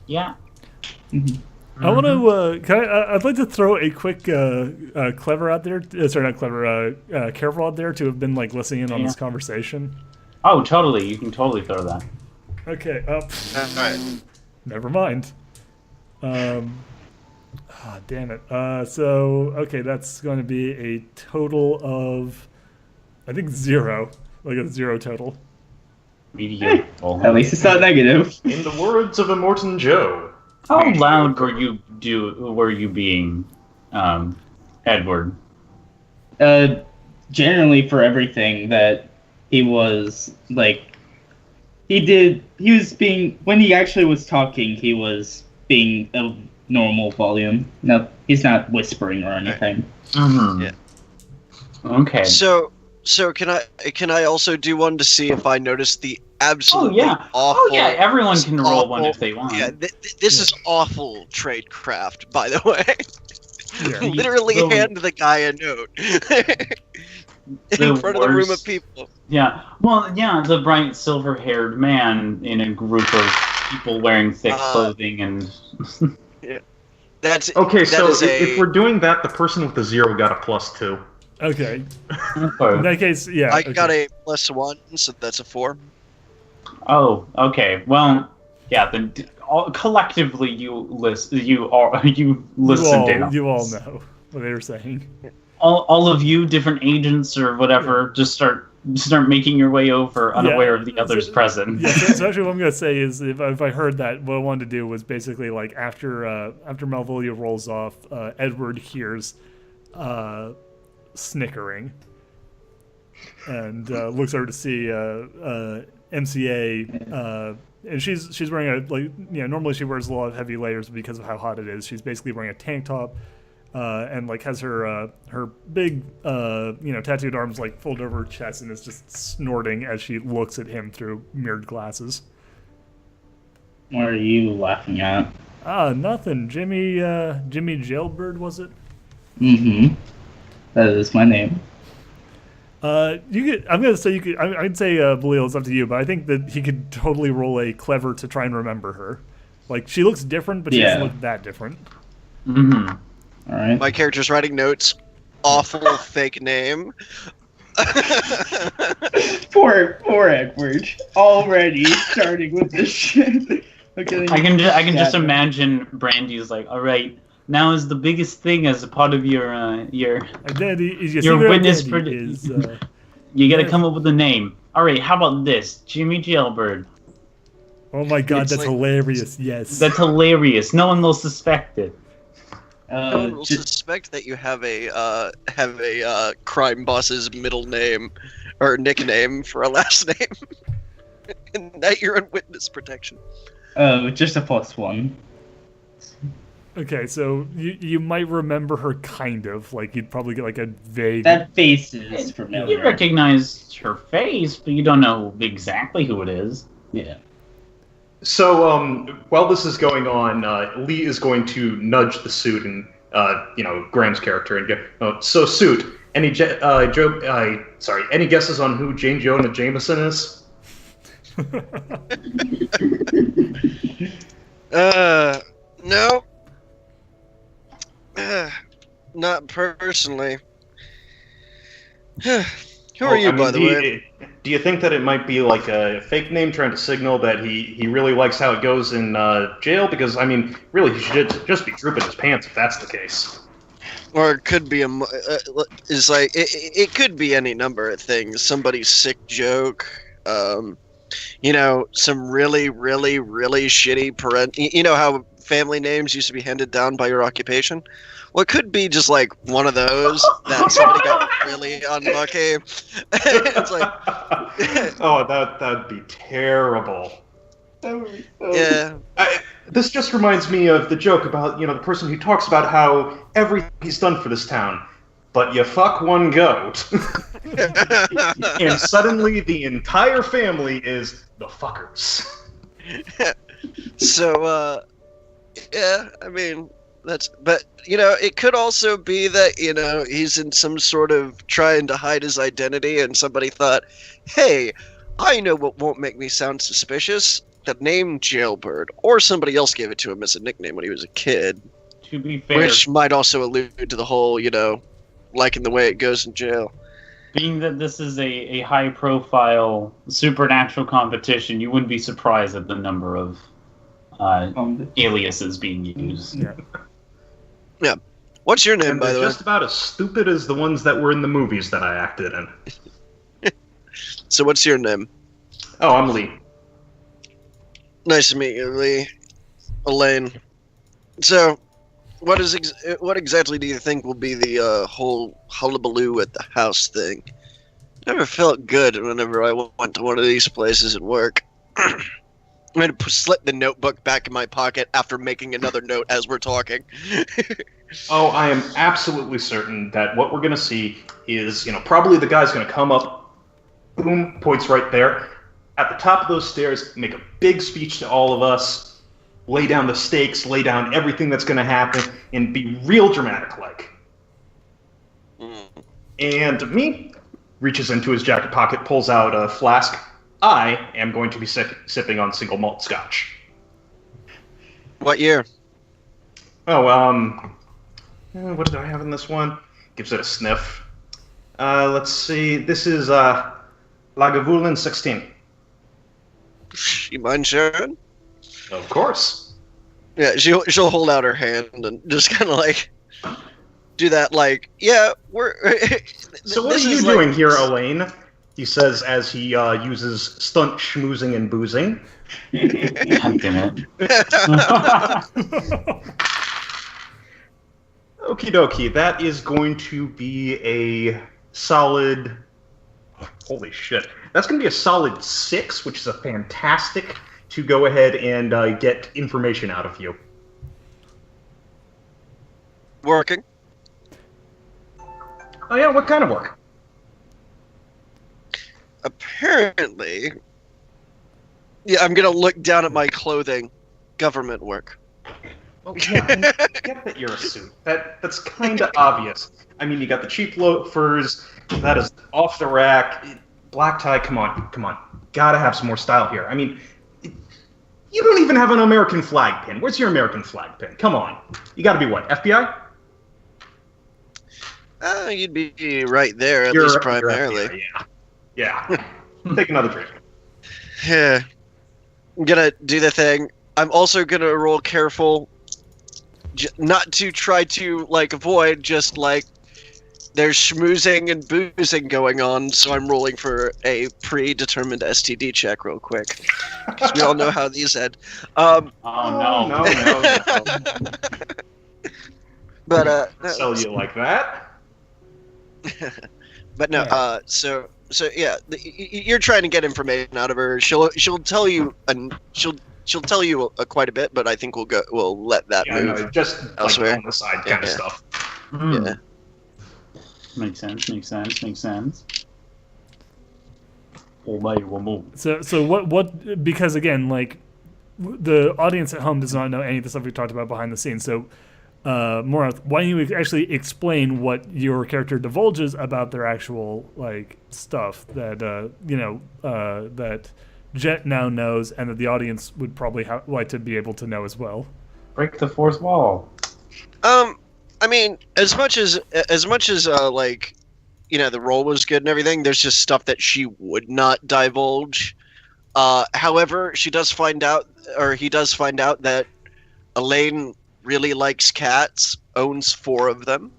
Yeah. I want to. I'd like to throw a quick clever out there. Sorry, not clever. Careful out there to have been like listening in on this conversation. Oh, totally. You can totally throw that. Okay. Alright. Never mind. Damn it. So okay, that's going to be a total of, I think 0. Like a 0 total. Medium. At least it's not negative. In the words of Immortan Joe. How loud were you being, Edward? Generally for everything that he was like, when he actually was talking, he was being a normal volume. No, he's not whispering or anything. Mm-hmm. Yeah. Okay. So can I also do one to see if I notice the absolutely awful? Oh yeah, everyone can roll one if they want. Yeah, this is awful tradecraft, by the way. Yeah. Literally hand the guy a note in front of the room of people. Yeah. Well, yeah, the bright silver-haired man in a group of people wearing thick clothing and. Yeah. That's Okay, that so is if we're doing that, the person with the 0 got a +2. Okay. In that case, yeah. I got a +1, so that's a 4. Oh, okay. Well, yeah. Then collectively, you listened in. You all know what they were saying. All of you, different agents or whatever, just start making your way over, unaware of the others present. Yeah. So actually, what I'm gonna say is, if I heard that, what I wanted to do was basically like after Malvolio rolls off, Edward hears snickering and looks over to see MCA, and she's wearing normally she wears a lot of heavy layers because of how hot it is. She's basically wearing a tank top and like has her big tattooed arms like folded over her chest and is just snorting as she looks at him through mirrored glasses. What are you laughing at? Nothing. Jimmy Jailbird, was it? Mm-hmm. That is my name. I'm gonna say you could. I'd say Belil, it's up to you, but I think that he could totally roll a clever to try and remember her. Like she looks different, but she doesn't look that different. Mm-hmm. All right. My character's writing notes. Awful fake name. Poor Edward. Already starting with this shit. Okay. I can just imagine Brandy's like, all right. Now is the biggest thing as a part of your Identity is your witness for is, you got to come up with a name. All right, how about this, Jimmy Jailbird? Oh my god, It's that's like- hilarious! Yes, That's hilarious. No one will suspect it. No one will suspect that you have a crime boss's middle name or nickname for a last name, and that you're on witness protection. Just a +1. Okay, so you might remember her kind of, like you'd probably get like a vague. That face is familiar. You recognize her face, but you don't know exactly who it is. Yeah. So while this is going on, Lee is going to nudge the suit and Graham's character and go. So suit, any guesses on who Jane Jonah Jameson is? No. Not personally. Who are you, by the way? Do you think that it might be like a fake name trying to signal that he really likes how it goes in jail? Because, I mean, really, he should just be drooping his pants if that's the case. Or it could be it could be any number of things. Somebody's sick joke. Some really, really, really shitty You know how family names used to be handed down by your occupation? Well, it could be just like one of those that somebody got really unlucky. It's like, oh, that'd be terrible. yeah. This just reminds me of the joke about the person who talks about how everything he's done for this town, but you fuck one goat, and suddenly the entire family is the fuckers. So, yeah, I mean, but it could also be that, he's in some sort of trying to hide his identity and somebody thought, hey, I know what won't make me sound suspicious. The name Jailbird, or somebody else gave it to him as a nickname when he was a kid. To be fair, Which might also allude to the whole, liking the way it goes in jail. being that this is a high-profile supernatural competition, you wouldn't be surprised at the number of aliases being used. Yeah. What's your name, And by they're the way? just about as stupid as the ones that were in the movies that I acted in. So what's your name? Oh, I'm Lee. Nice to meet you, Lee. Elaine. So, what exactly do you think will be the whole hullabaloo at the house thing? Never felt good whenever I went to one of these places at work. I'm going to slip the notebook back in my pocket after making another note as we're talking. Oh, I am absolutely certain that what we're going to see is, probably the guy's going to come up, boom, points right there. At the top of those stairs, make a big speech to all of us, lay down the stakes, lay down everything that's going to happen, and be real dramatic-like. And me reaches into his jacket pocket, pulls out a flask. I am going to be sipping on single malt scotch. What year? Oh, what do I have in this one? Gives it a sniff. Let's see. This is Lagavulin 16. You mind sharing? Of course. Yeah, she'll hold out her hand and just kind of do that, we're. So what are you doing here, Elaine? He says as he uses stunt schmoozing and boozing. God damn it. Okie dokie, that is going to be a solid... Holy shit. That's going to be a solid 6, which is a fantastic to go ahead and get information out of you. Working. Oh yeah, what kind of work? Apparently, yeah, I'm gonna look down at my clothing. Government work. Well, yeah, I get that you're a suit. That's kind of obvious. I mean, you got the cheap loafers. That is off the rack. Black tie. Come on. Gotta have some more style here. I mean, you don't even have an American flag pin. Where's your American flag pin? Come on. You gotta be what? FBI? You'd be right there, at You're least primarily. FBI, yeah. Take another drink. Yeah. I'm gonna do the thing. I'm also gonna roll careful, not to try to avoid just there's schmoozing and boozing going on, so I'm rolling for a predetermined STD check real quick, because we all know how these end. No. But Sell you like that? But no, Yeah. so yeah, you're trying to get information out of her. She'll tell you, and she'll tell you quite a bit, but I think we'll let that Yeah, move. no, just elsewhere. on the side kind of Yeah. stuff. Yeah. Makes sense. Oh my, one more. So what? Because again, the audience at home does not know any of the stuff we talked about behind the scenes. So, Morath, why don't you actually explain what your character divulges about their actual stuff that that Jet now knows, and that the audience would probably like to be able to know as well. Break the fourth wall. I mean, as much as the role was good and everything, there's just stuff that she would not divulge. However, he does find out that Elaine really likes cats, owns 4 of them.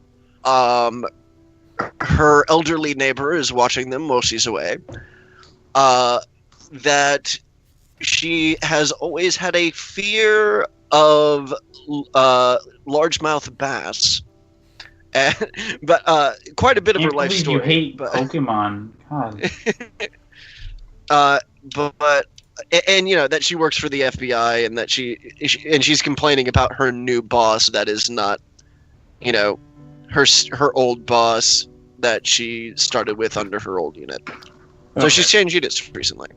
Her elderly neighbor is watching them while she's away. That she has always had a fear of largemouth bass, but quite a bit of her life story. You hate but, Pokemon. God. but that she works for the FBI, and that she's complaining about her new boss that is not, her old boss that she started with under her old unit. So Okay. she's changed units recently.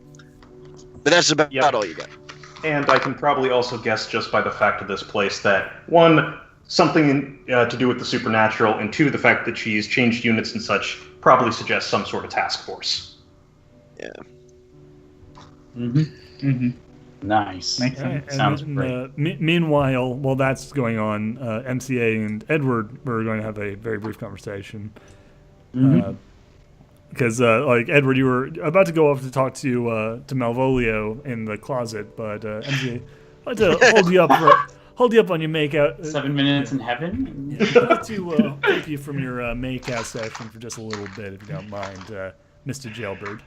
But that's about Yep. all you got. And I can probably also guess just by the fact of this place that, 1, something to do with the supernatural, and 2, the fact that she's changed units and such probably suggests some sort of task force. Yeah. Nice. Makes All right, sense. Sounds and great. Meanwhile, while that's going on, MCA and Edward are going to have a very brief conversation. Because, like, Edward, you were about to go off to talk to Malvolio in the closet, but MCA, I'd like to hold you up on your makeout. 7 minutes in heaven? I'd like to keep you from your makeout session for just a little bit, if you don't mind, Mr. Jailbird.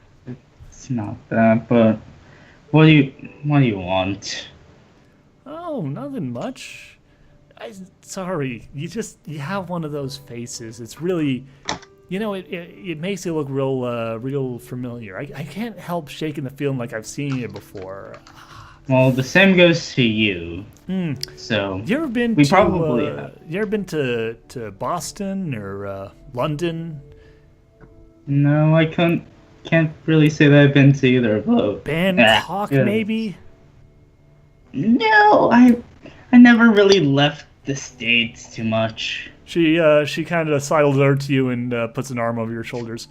It's not that, but what do you want? Oh, nothing much. Sorry, you have one of those faces. It's really, it makes you look real familiar. I can't help shaking the feeling like I've seen you before. Well, the same goes to you. So You ever been we to probably have. you ever been to Boston or London? No, I can't really say that I've been to either of those. Bangkok, Yeah. maybe? No, I never really left the States too much. She kind of sidles over to you and puts an arm over your shoulders.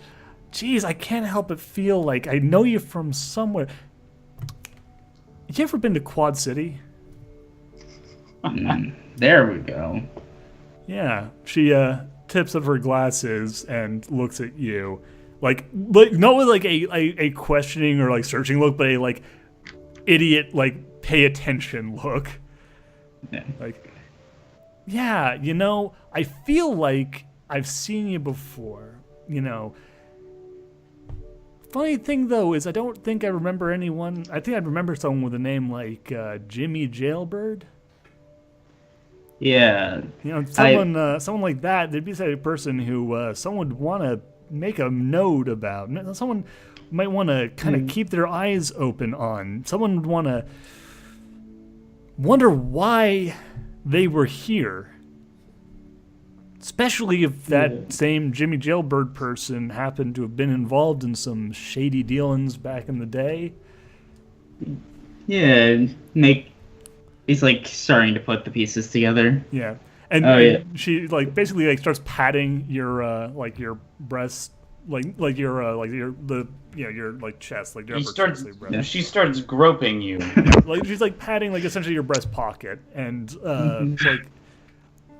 Geez, I can't help but feel like I know you from somewhere. You ever been to Quad City? There we go. Yeah. She tips up her glasses and looks at you, like not with like a questioning or like searching look, but a like idiot like pay attention look. Yeah. Like, yeah, I feel like I've seen you before. Funny thing though is I don't think I remember anyone. I think I'd remember someone with a name like Jimmy Jailbird. Yeah. Someone like that. There'd be the type of person who someone would want to make a note about. Someone might want to kind of keep their eyes open on. Someone would want to wonder why they were here. Especially if that same Jimmy Jailbird person happened to have been involved in some shady dealings back in the day. Yeah, he's like starting to put the pieces together. Yeah. And, Oh, yeah. and she like basically like starts patting your like your breast like your like chest, like your upper chest, like breast. She starts groping you. Like she's like patting like essentially your breast pocket, and like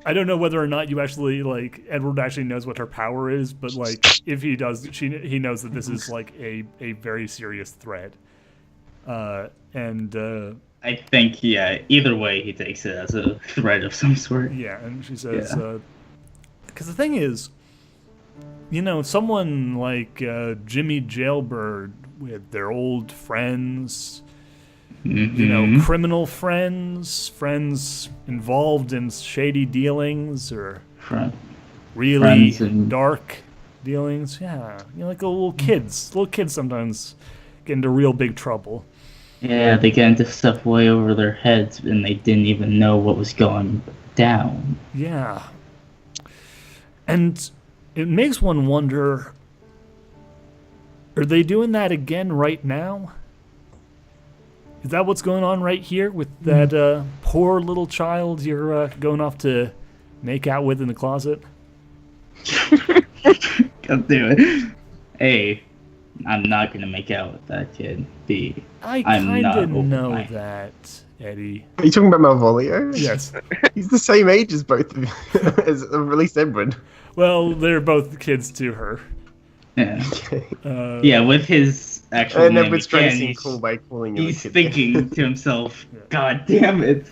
I don't know whether or not you actually like Edward actually knows what her power is, but like if he does, he knows that this is like a very serious threat. And I think, yeah, either way he takes it as a threat of some sort. yeah, and she says, because the thing is, someone like Jimmy Jailbird with their old friends. Criminal friends involved in shady dealings or really dark dealings. Yeah, like little kids. Little kids sometimes get into real big trouble. Yeah, they get into stuff way over their heads and they didn't even know what was going down. Yeah. And it makes one wonder, are they doing that again right now? Is that what's going on right here with that poor little child you're going off to make out with in the closet? Can't do it. A, I'm not gonna make out with that kid. B, I I'm kind not of know open-minded. that, Eddie. Are you talking about Malvolio? Yes. He's the same age as both of you, as at least Edward. Well, they're both kids to her. Yeah. Okay. Yeah, with his actual And name Edward's trying to again, seem he's, cool by calling him a he's kid. thinking to himself, God damn it.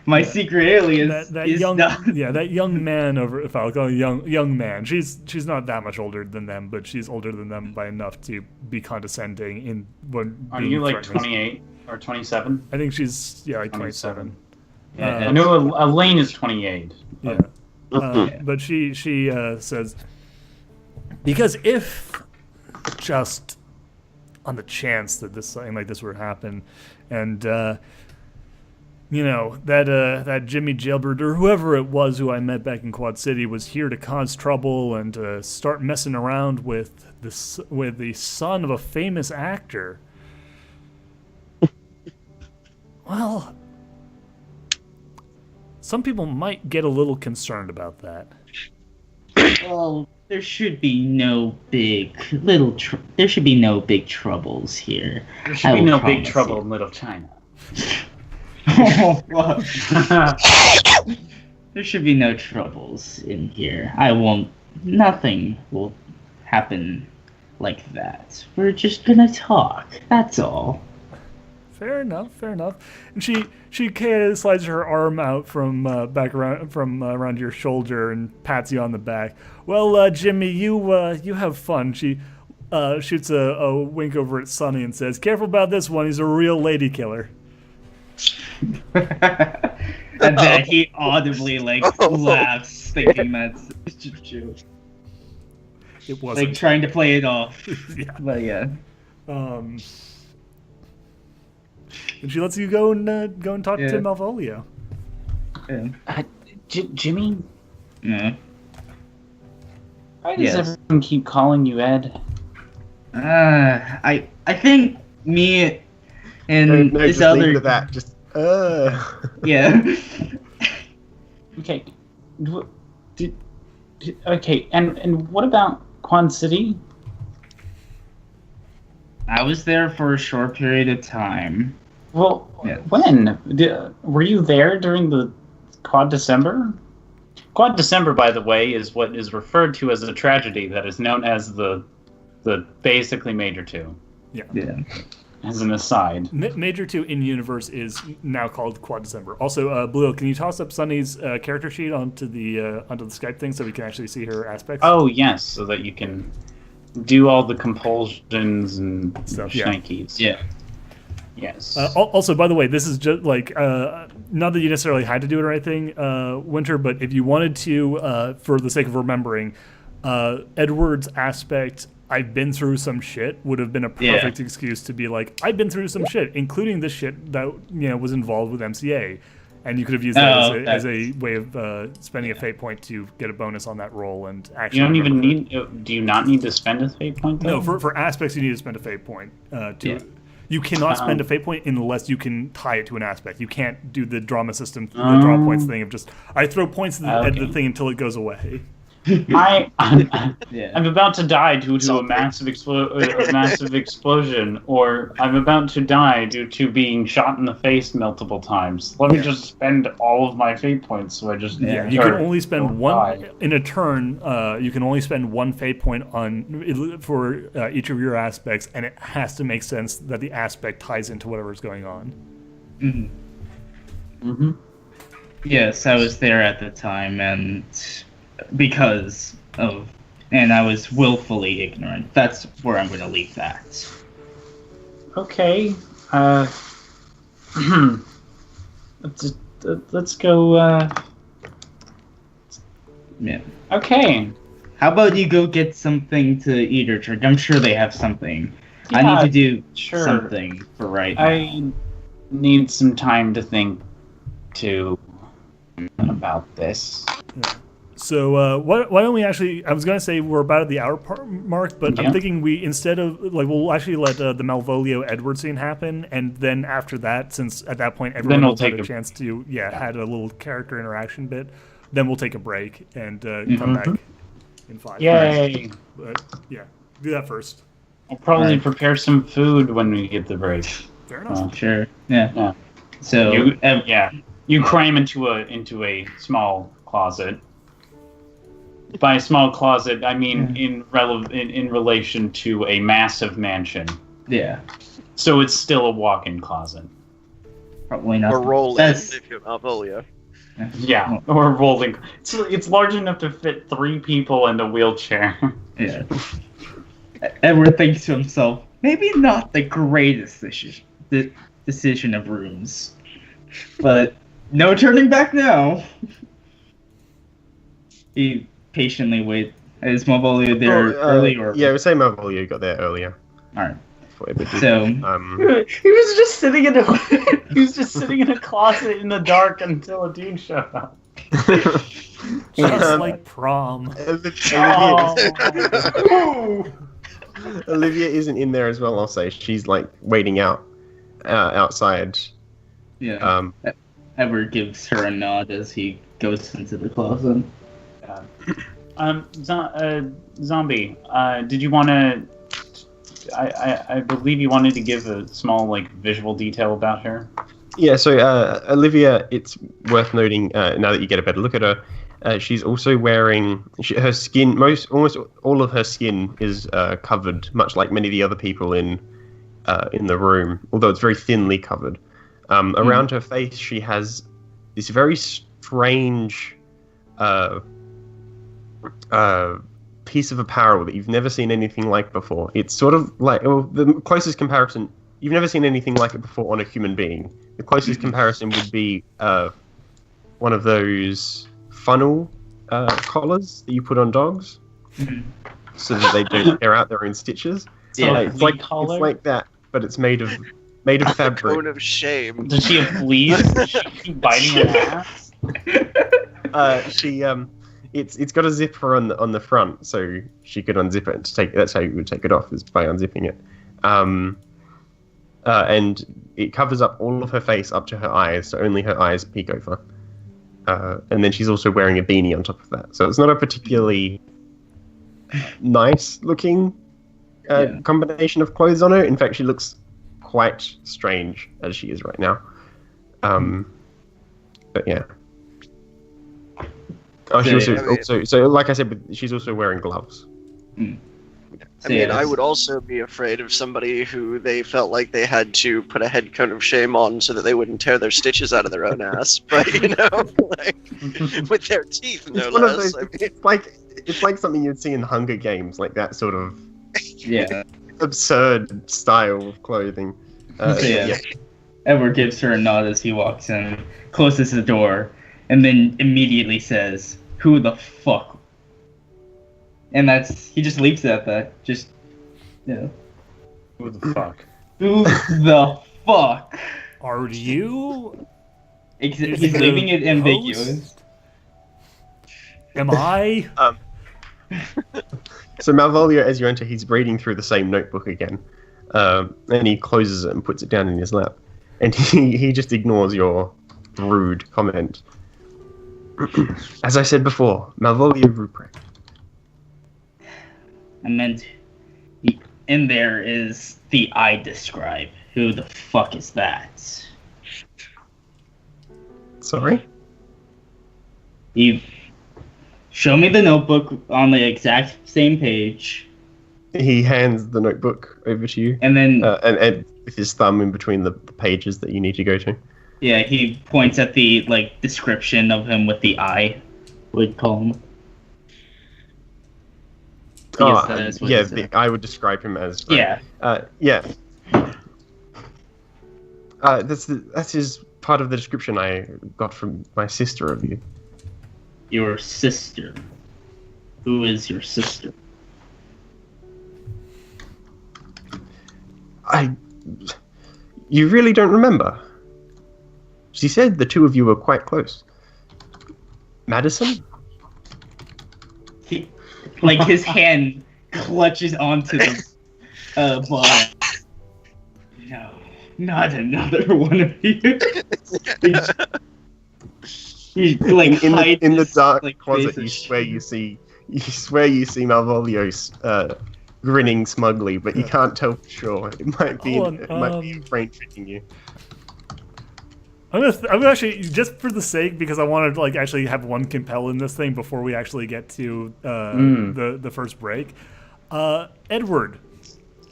My secret alias That is young, not... that young man over. If I'll call young man, she's not that much older than them, but she's older than them by enough to be condescending in when. Are being you like threatened. 28 or 27? I think she's like 27. Yeah, I know Elaine is 28. Yeah. But she says, because if just on the chance that this something like this were to happen, and that Jimmy Jailbird or whoever it was who I met back in Quad City was here to cause trouble and to start messing around with the son of a famous actor. Well, some people might get a little concerned about that. Well, there should be no big there should be no big troubles here. There I should be will no big promise trouble you. in Little China. Oh, fuck. There should be no troubles in here. Nothing will happen like that. We're just gonna talk. That's all. Fair enough. And she kind of slides her arm out from back around around your shoulder and pats you on the back. Well, Jimmy, you have fun. She shoots a wink over at Sonny and says, "Careful about this one. He's a real lady killer." And then he audibly laughs, thinking that's just a joke. It wasn't. Like trying to play it off. Yeah. But yeah. And she lets you go and talk to Malvolio. Yeah. Jimmy? Yeah. Why does Yes. everyone keep calling you Ed? I think me and No, this just leave other it at that. Just yeah. Okay. Okay, and what about Quan City? I was there for a short period of time. Well, Yes. when? Were you there during the Quad December? Quad December, by the way, is what is referred to as a tragedy that is known as the basically Major 2, Yeah. as an aside. Major 2 in universe is now called Quad December. Also, Blue, can you toss up Sunny's character sheet onto the Skype thing so we can actually see her aspects? Oh, yes, so that you can do all the compulsions and Stuff, yeah. shnikes. Yeah. Yes. Also, by the way, this is just like not that you necessarily had to do it or anything, Winter, but if you wanted to, for the sake of remembering, Edward's aspect, "I've been through some shit," would have been a perfect excuse to be like, "I've been through some shit," including the shit that was involved with MCA, and you could have used that as a way of spending a fate point to get a bonus on that roll and actually. you don't even remember need. Do you not need to spend a fate point? it. Though? No, for aspects you need to spend a fate point. You cannot spend a fate point unless you can tie it to an aspect. You can't do the drama system, the draw points thing of just I throw points at the thing until it goes away. I'm about to die due to a massive explosion, or I'm about to die due to being shot in the face multiple times. Let me just spend all of my fate points, so I just You can only spend one in a turn. You can only spend one fate point for each of your aspects, and it has to make sense that the aspect ties into whatever's going on. Yes, I was there at the time, and and I was willfully ignorant. That's where I'm going to leave that. Okay. Let's go. Yeah. Okay. How about you go get something to eat or drink? I'm sure they have something. I need to do something for right now. I need some time to think about this. So why don't we actually? I was gonna say we're about at the hour mark, but I'm thinking we instead of we'll actually let the Malvolio Edward scene happen, and then after that, since at that point everyone will take a chance to had a little character interaction bit, then we'll take a break and come back in 5. Yay! But yeah, do that first. I'll probably prepare some food when we get the break. Fair enough. Sure. Yeah. So you cram into a small closet. By a small closet, I mean in relation to a massive mansion. Yeah. So it's still a walk-in closet. Probably not. Or rolling if you're Malvolio. Yeah, or rolling. It's large enough to fit 3 people and a wheelchair. Yeah. Edward thinks to himself, maybe not the greatest decision of rooms, but no turning back now. He patiently wait. Is Malvolio there early or? Yeah, we say Malvolio got there earlier. All right. So he was just sitting in a closet in the dark until a dude showed up. Just like prom. Olivia isn't in there as well. I'll say she's like waiting outside. Yeah. Edward gives her a nod as he goes into the closet. Zombie. Did you want to? I believe you wanted to give a small visual detail about her. Yeah, so Olivia, it's worth noting now that you get a better look at her, she's also wearing her skin. Almost all of her skin is covered, much like many of the other people in the room. Although it's very thinly covered. Around her face, she has this very strange piece of apparel that you've never seen anything like before. It's sort of like the closest comparison. You've never seen anything like it before on a human being. The closest comparison would be one of those funnel collars that you put on dogs, so that they don't tear out their own stitches. Yeah, it's like that, but it's made of fabric. Cone of shame. Does she have fleas? Does she keep biting her ass? It's got a zipper on the front, so she could unzip it to take. That's how you would take it off, is by unzipping it. And it covers up all of her face up to her eyes, so only her eyes peek over. And then she's also wearing a beanie on top of that. So it's not a particularly nice-looking combination of clothes on her. In fact, she looks quite strange as she is right now. But yeah. Oh, she also, so like I said, she's also wearing gloves. I mean, I would also be afraid of somebody who they felt like they had to put a head cone of shame on so that they wouldn't tear their stitches out of their own ass. But with their teeth, no It's one of less. those, it's like something you'd see in Hunger Games, like that sort of absurd style of clothing. Edward gives her a nod as he walks in, closes the door, and then immediately says, "Who the fuck?" And he just leaves it at that. Just, Who the fuck? Who the fuck? Are you? He's leaving it ambiguous. Am I? So Malvolio, as you enter, he's reading through the same notebook again, and he closes it and puts it down in his lap, and he just ignores your rude comment. As I said before, Malvolio Ruprecht. I meant, in there is the I describe. Who the fuck is that? Sorry? You show me the notebook on the exact same page. He hands the notebook over to you, And then, and with his thumb in between the pages that you need to go to. yeah, he points at the, description of him with the I, would call him. I would describe him as... Yeah. That's his part of the description I got from my sister of you. Your sister. Who is your sister? You really don't remember? She said the two of you were quite close. Madison? His hand clutches onto the bar. No, not another one of you. He in the dark closet, face you swear you see Malvolio grinning smugly, but you can't tell for sure. It might be a brain tricking you. I'm gonna actually, just for the sake, because I want to actually have one compel in this thing before we actually get to the first break. Edward.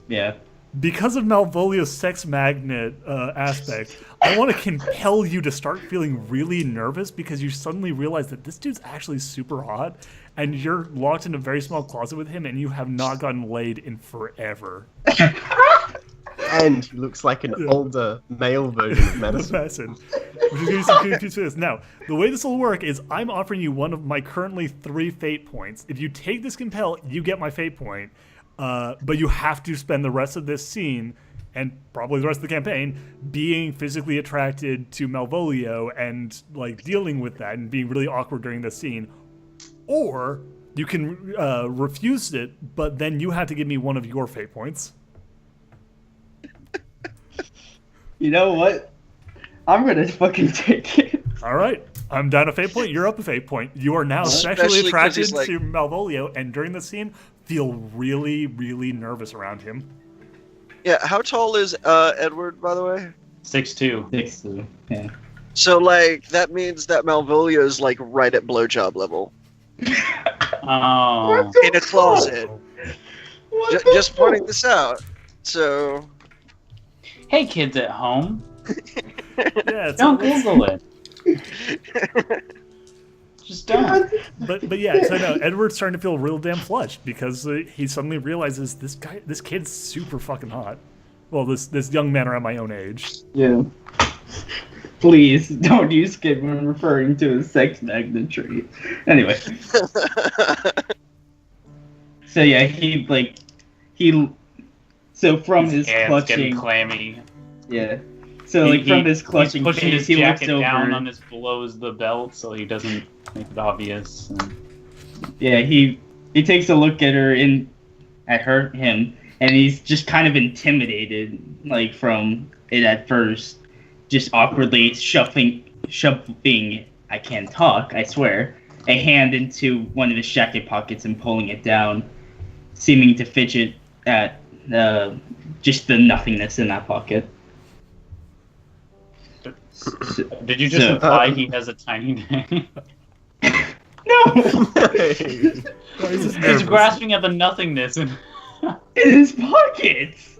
Yeah. Because of Malvolio's sex magnet aspect, I want to compel you to start feeling really nervous because you suddenly realize that this dude's actually super hot, and you're locked in a very small closet with him, and you have not gotten laid in forever. And he looks like an older male version of Madison. Which is going to be some creepy twist. Now, the way this will work is I'm offering you one of my currently 3 fate points. If you take this compel, you get my fate point. But you have to spend the rest of this scene, and probably the rest of the campaign, being physically attracted to Malvolio and dealing with that and being really awkward during the scene. Or you can refuse it, but then you have to give me one of your fate points. You know what? I'm gonna fucking take it. All right. I'm down a fate point. You're up a fate point. You are now sexually Especially 'cause attracted he's like- to Malvolio, and during the scene, feel really, really nervous around him. Yeah, how tall is Edward, by the way? 6'2". 6'2". Yeah. So, like, that means that Malvolio is, like, right at blowjob level. Oh. In a closet. Just pointing this out. So... Hey, kids at home. Yeah, it's Don't Google it. Just don't. But yeah, so no, Edward's starting to feel real damn flushed because he suddenly realizes this kid's super fucking hot. Well, this young man around my own age. Yeah. Please don't use kid when referring to a sex magnet trait. Anyway. So yeah, so from his hands clutching, getting clammy. yeah. So like from his clutching he's pushing face, his he looks jacket over. down on his below the belt so he doesn't make it obvious. Yeah, he takes a look at him, and he's just kind of intimidated, like from it at first, just awkwardly shoving. I can't talk. I swear. A hand into one of his jacket pockets and pulling it down, seeming to fidget at just the nothingness in that pocket. Did you just imply he has a tiny dick? No! Why is this He's nervous? grasping at the nothingness. And In his pockets!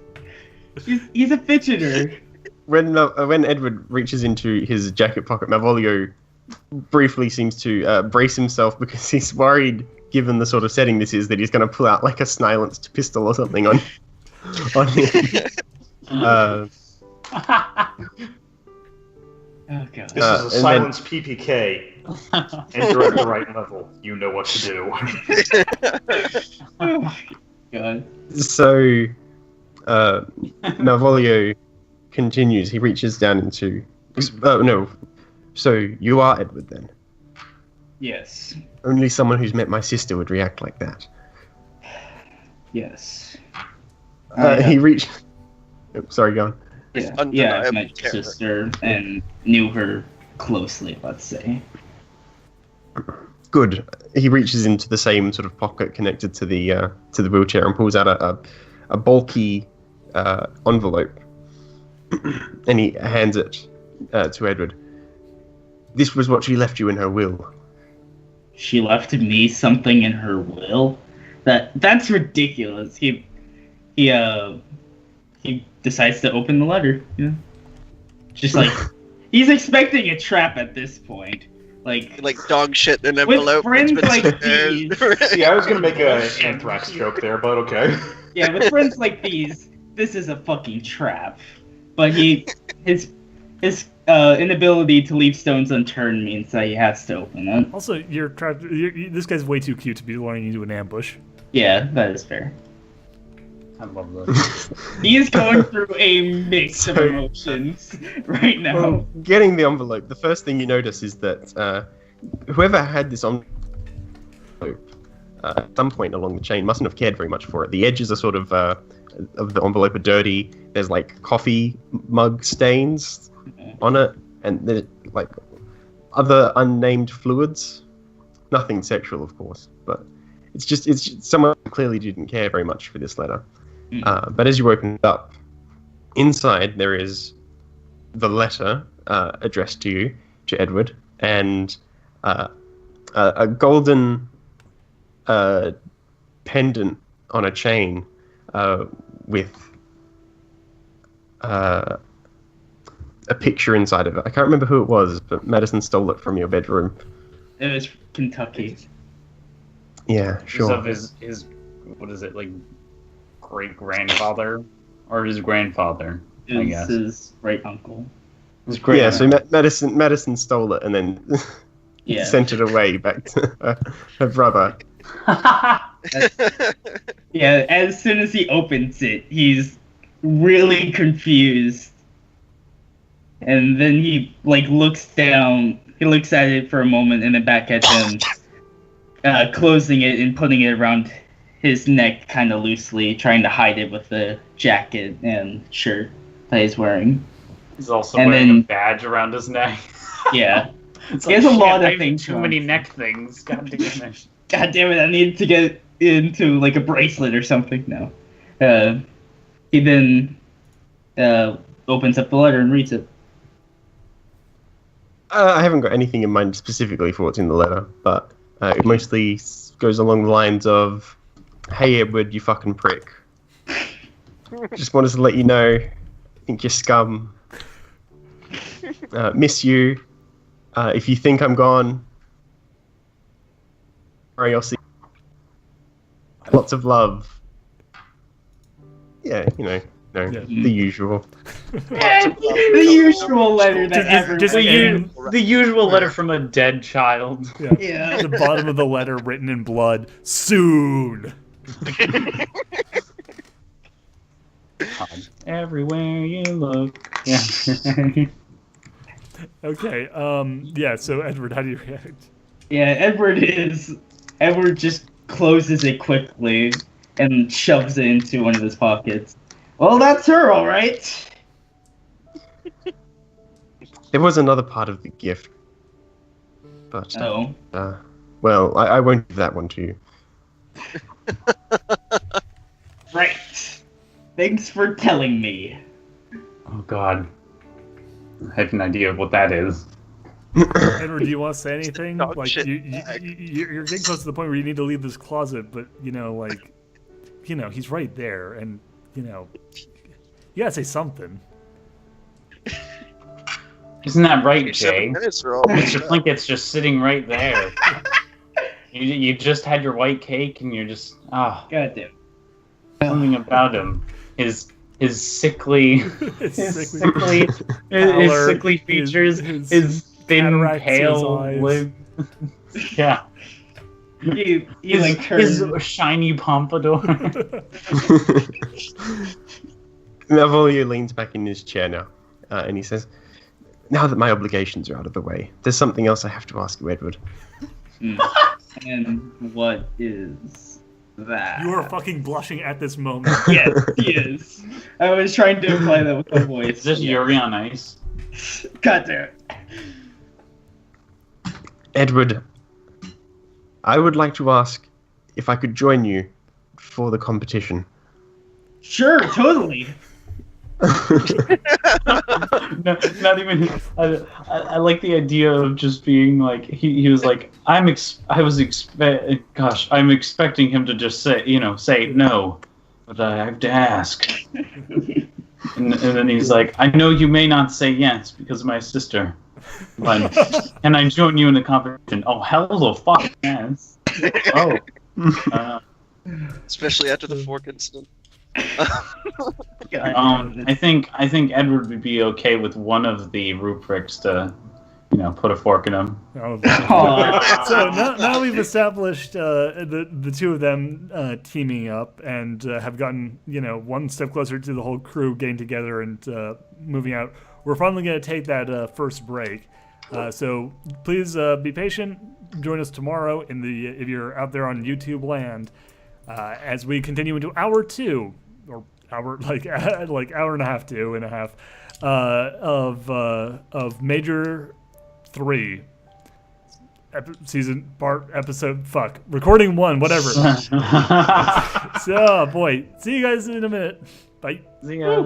He's a fidgeter. When Edward reaches into his jacket pocket, Malvolio briefly seems to brace himself because he's worried, given the sort of setting this is, that he's going to pull out like a silenced pistol or something on him. Oh god. This is a silence PPK. Enter at the right level. You know what to do. Oh my god. So, Malvolio continues. He reaches down into... no. So, you are Edward, then? Yes. Only someone who's met my sister would react like that. Yes. He reached... Oh, sorry, go on. Yeah, undeniable I've met your terror. sister and knew her closely, let's say. Good. He reaches into the same sort of pocket connected to the wheelchair and pulls out a bulky envelope, and he hands it to Edward. This was what she left you in her will. She left me something in her will? That's ridiculous. He decides to open the letter. Yeah. Just like he's expecting a trap at this point. Like dog shit in an with envelope. friends that's been like spared. these. Yeah, I was gonna make an anthrax joke there, but okay. Yeah, with friends like these, this is a fucking trap. But his inability to leave stones unturned means that he has to open it. Also, this guy's way too cute to be luring you into an ambush. Yeah, that is fair. I love this. He is going through a mix of emotions right now. Well, getting the envelope, the first thing you notice is that whoever had this envelope at some point along the chain mustn't have cared very much for it. The edges are sort of the envelope are dirty. There's like coffee mug stains on it, and there's like other unnamed fluids. Nothing sexual, of course, but it's just someone who clearly didn't care very much for this letter. But as you open it up, inside there is the letter addressed to you, to Edward, and a golden pendant on a chain with a picture inside of it. I can't remember who it was, but Madison stole it from your bedroom. It was Kentucky. Yeah, sure. Of his what is it, like great grandfather or his grandfather? I It guess was his right uncle. his great. Yeah, so Madison stole it and then Yeah. sent it away back to her brother. Yeah, as soon as he opens it, he's really confused. And then he looks down, he looks at it for a moment and then back at him, closing it and putting it around his neck kind of loosely, trying to hide it with the jacket and shirt that he's wearing. He's also And wearing then- a badge around his neck. Yeah. It's He has a lot of I have things Too wrong. many neck things. God damn it. God damn it! I need to get into like a bracelet or something now. He then opens up the letter and reads it. I haven't got anything in mind specifically for what's in the letter, but it mostly goes along the lines of, "Hey Edward, you fucking prick. Just wanted to let you know, I think you're scum. Miss you. If you think I'm gone, sorry, I'll see you. Lots of love." Yeah, Yeah. the usual. The usual letter that Just everyone. The usual letter from a dead child. Yeah. The bottom of the letter written in blood. Soon. Everywhere you look. Yeah. Okay. Yeah. So Edward, how do you react? Yeah, Edward just closes it quickly and shoves it into one of his pockets. Well, that's her, all right. There was another part of the gift, but Oh, well, I won't give that one to you. right. Thanks for telling me. Oh god. I have an idea of what that is. Edward, do you want to say anything? Dog Like shit you're getting close to the point where you need to leave this closet, but he's right there, and you gotta say something. Isn't that right, Your Jay? 7 minutes are all. Mr. Plinkett's just sitting right there. You just had your white cake and you're just God damn. something about him. His sickly It's his sickly. his Pallor, sickly features, his thin cataracts in his pale eyes. lip. Yeah. He His, like turns. his shiny pompadour. Malvolio leans back in his chair now, and he says, "Now that my obligations are out of the way, there's something else I have to ask you, Edward." And what is that? You are fucking blushing at this moment. Yes, he is. I was trying to imply that with my voice. Is this Yuri on Ice? God damn it. Edward, I would like to ask if I could join you for the competition. Sure, totally. No, not even. I like the idea of just being like he was like I'm expecting him to just say no, but I have to ask. And then he's like, I know you may not say yes because of my sister, but can I join you in the competition? Oh hell the fuck yes. Oh. Especially after the fork incident. I think Edward would be okay with one of the rubrics to, put a fork in him. Oh, Aw. so now we've established the two of them teaming up and have gotten one step closer to the whole crew getting together and moving out. We're finally going to take that first break. So please be patient. Join us tomorrow if you're out there on YouTube land as we continue into hour 2 or hour like hour and a half, 2.5 of Major 3 episode recording 1, whatever. So boy, see you guys in a minute. Bye. See ya.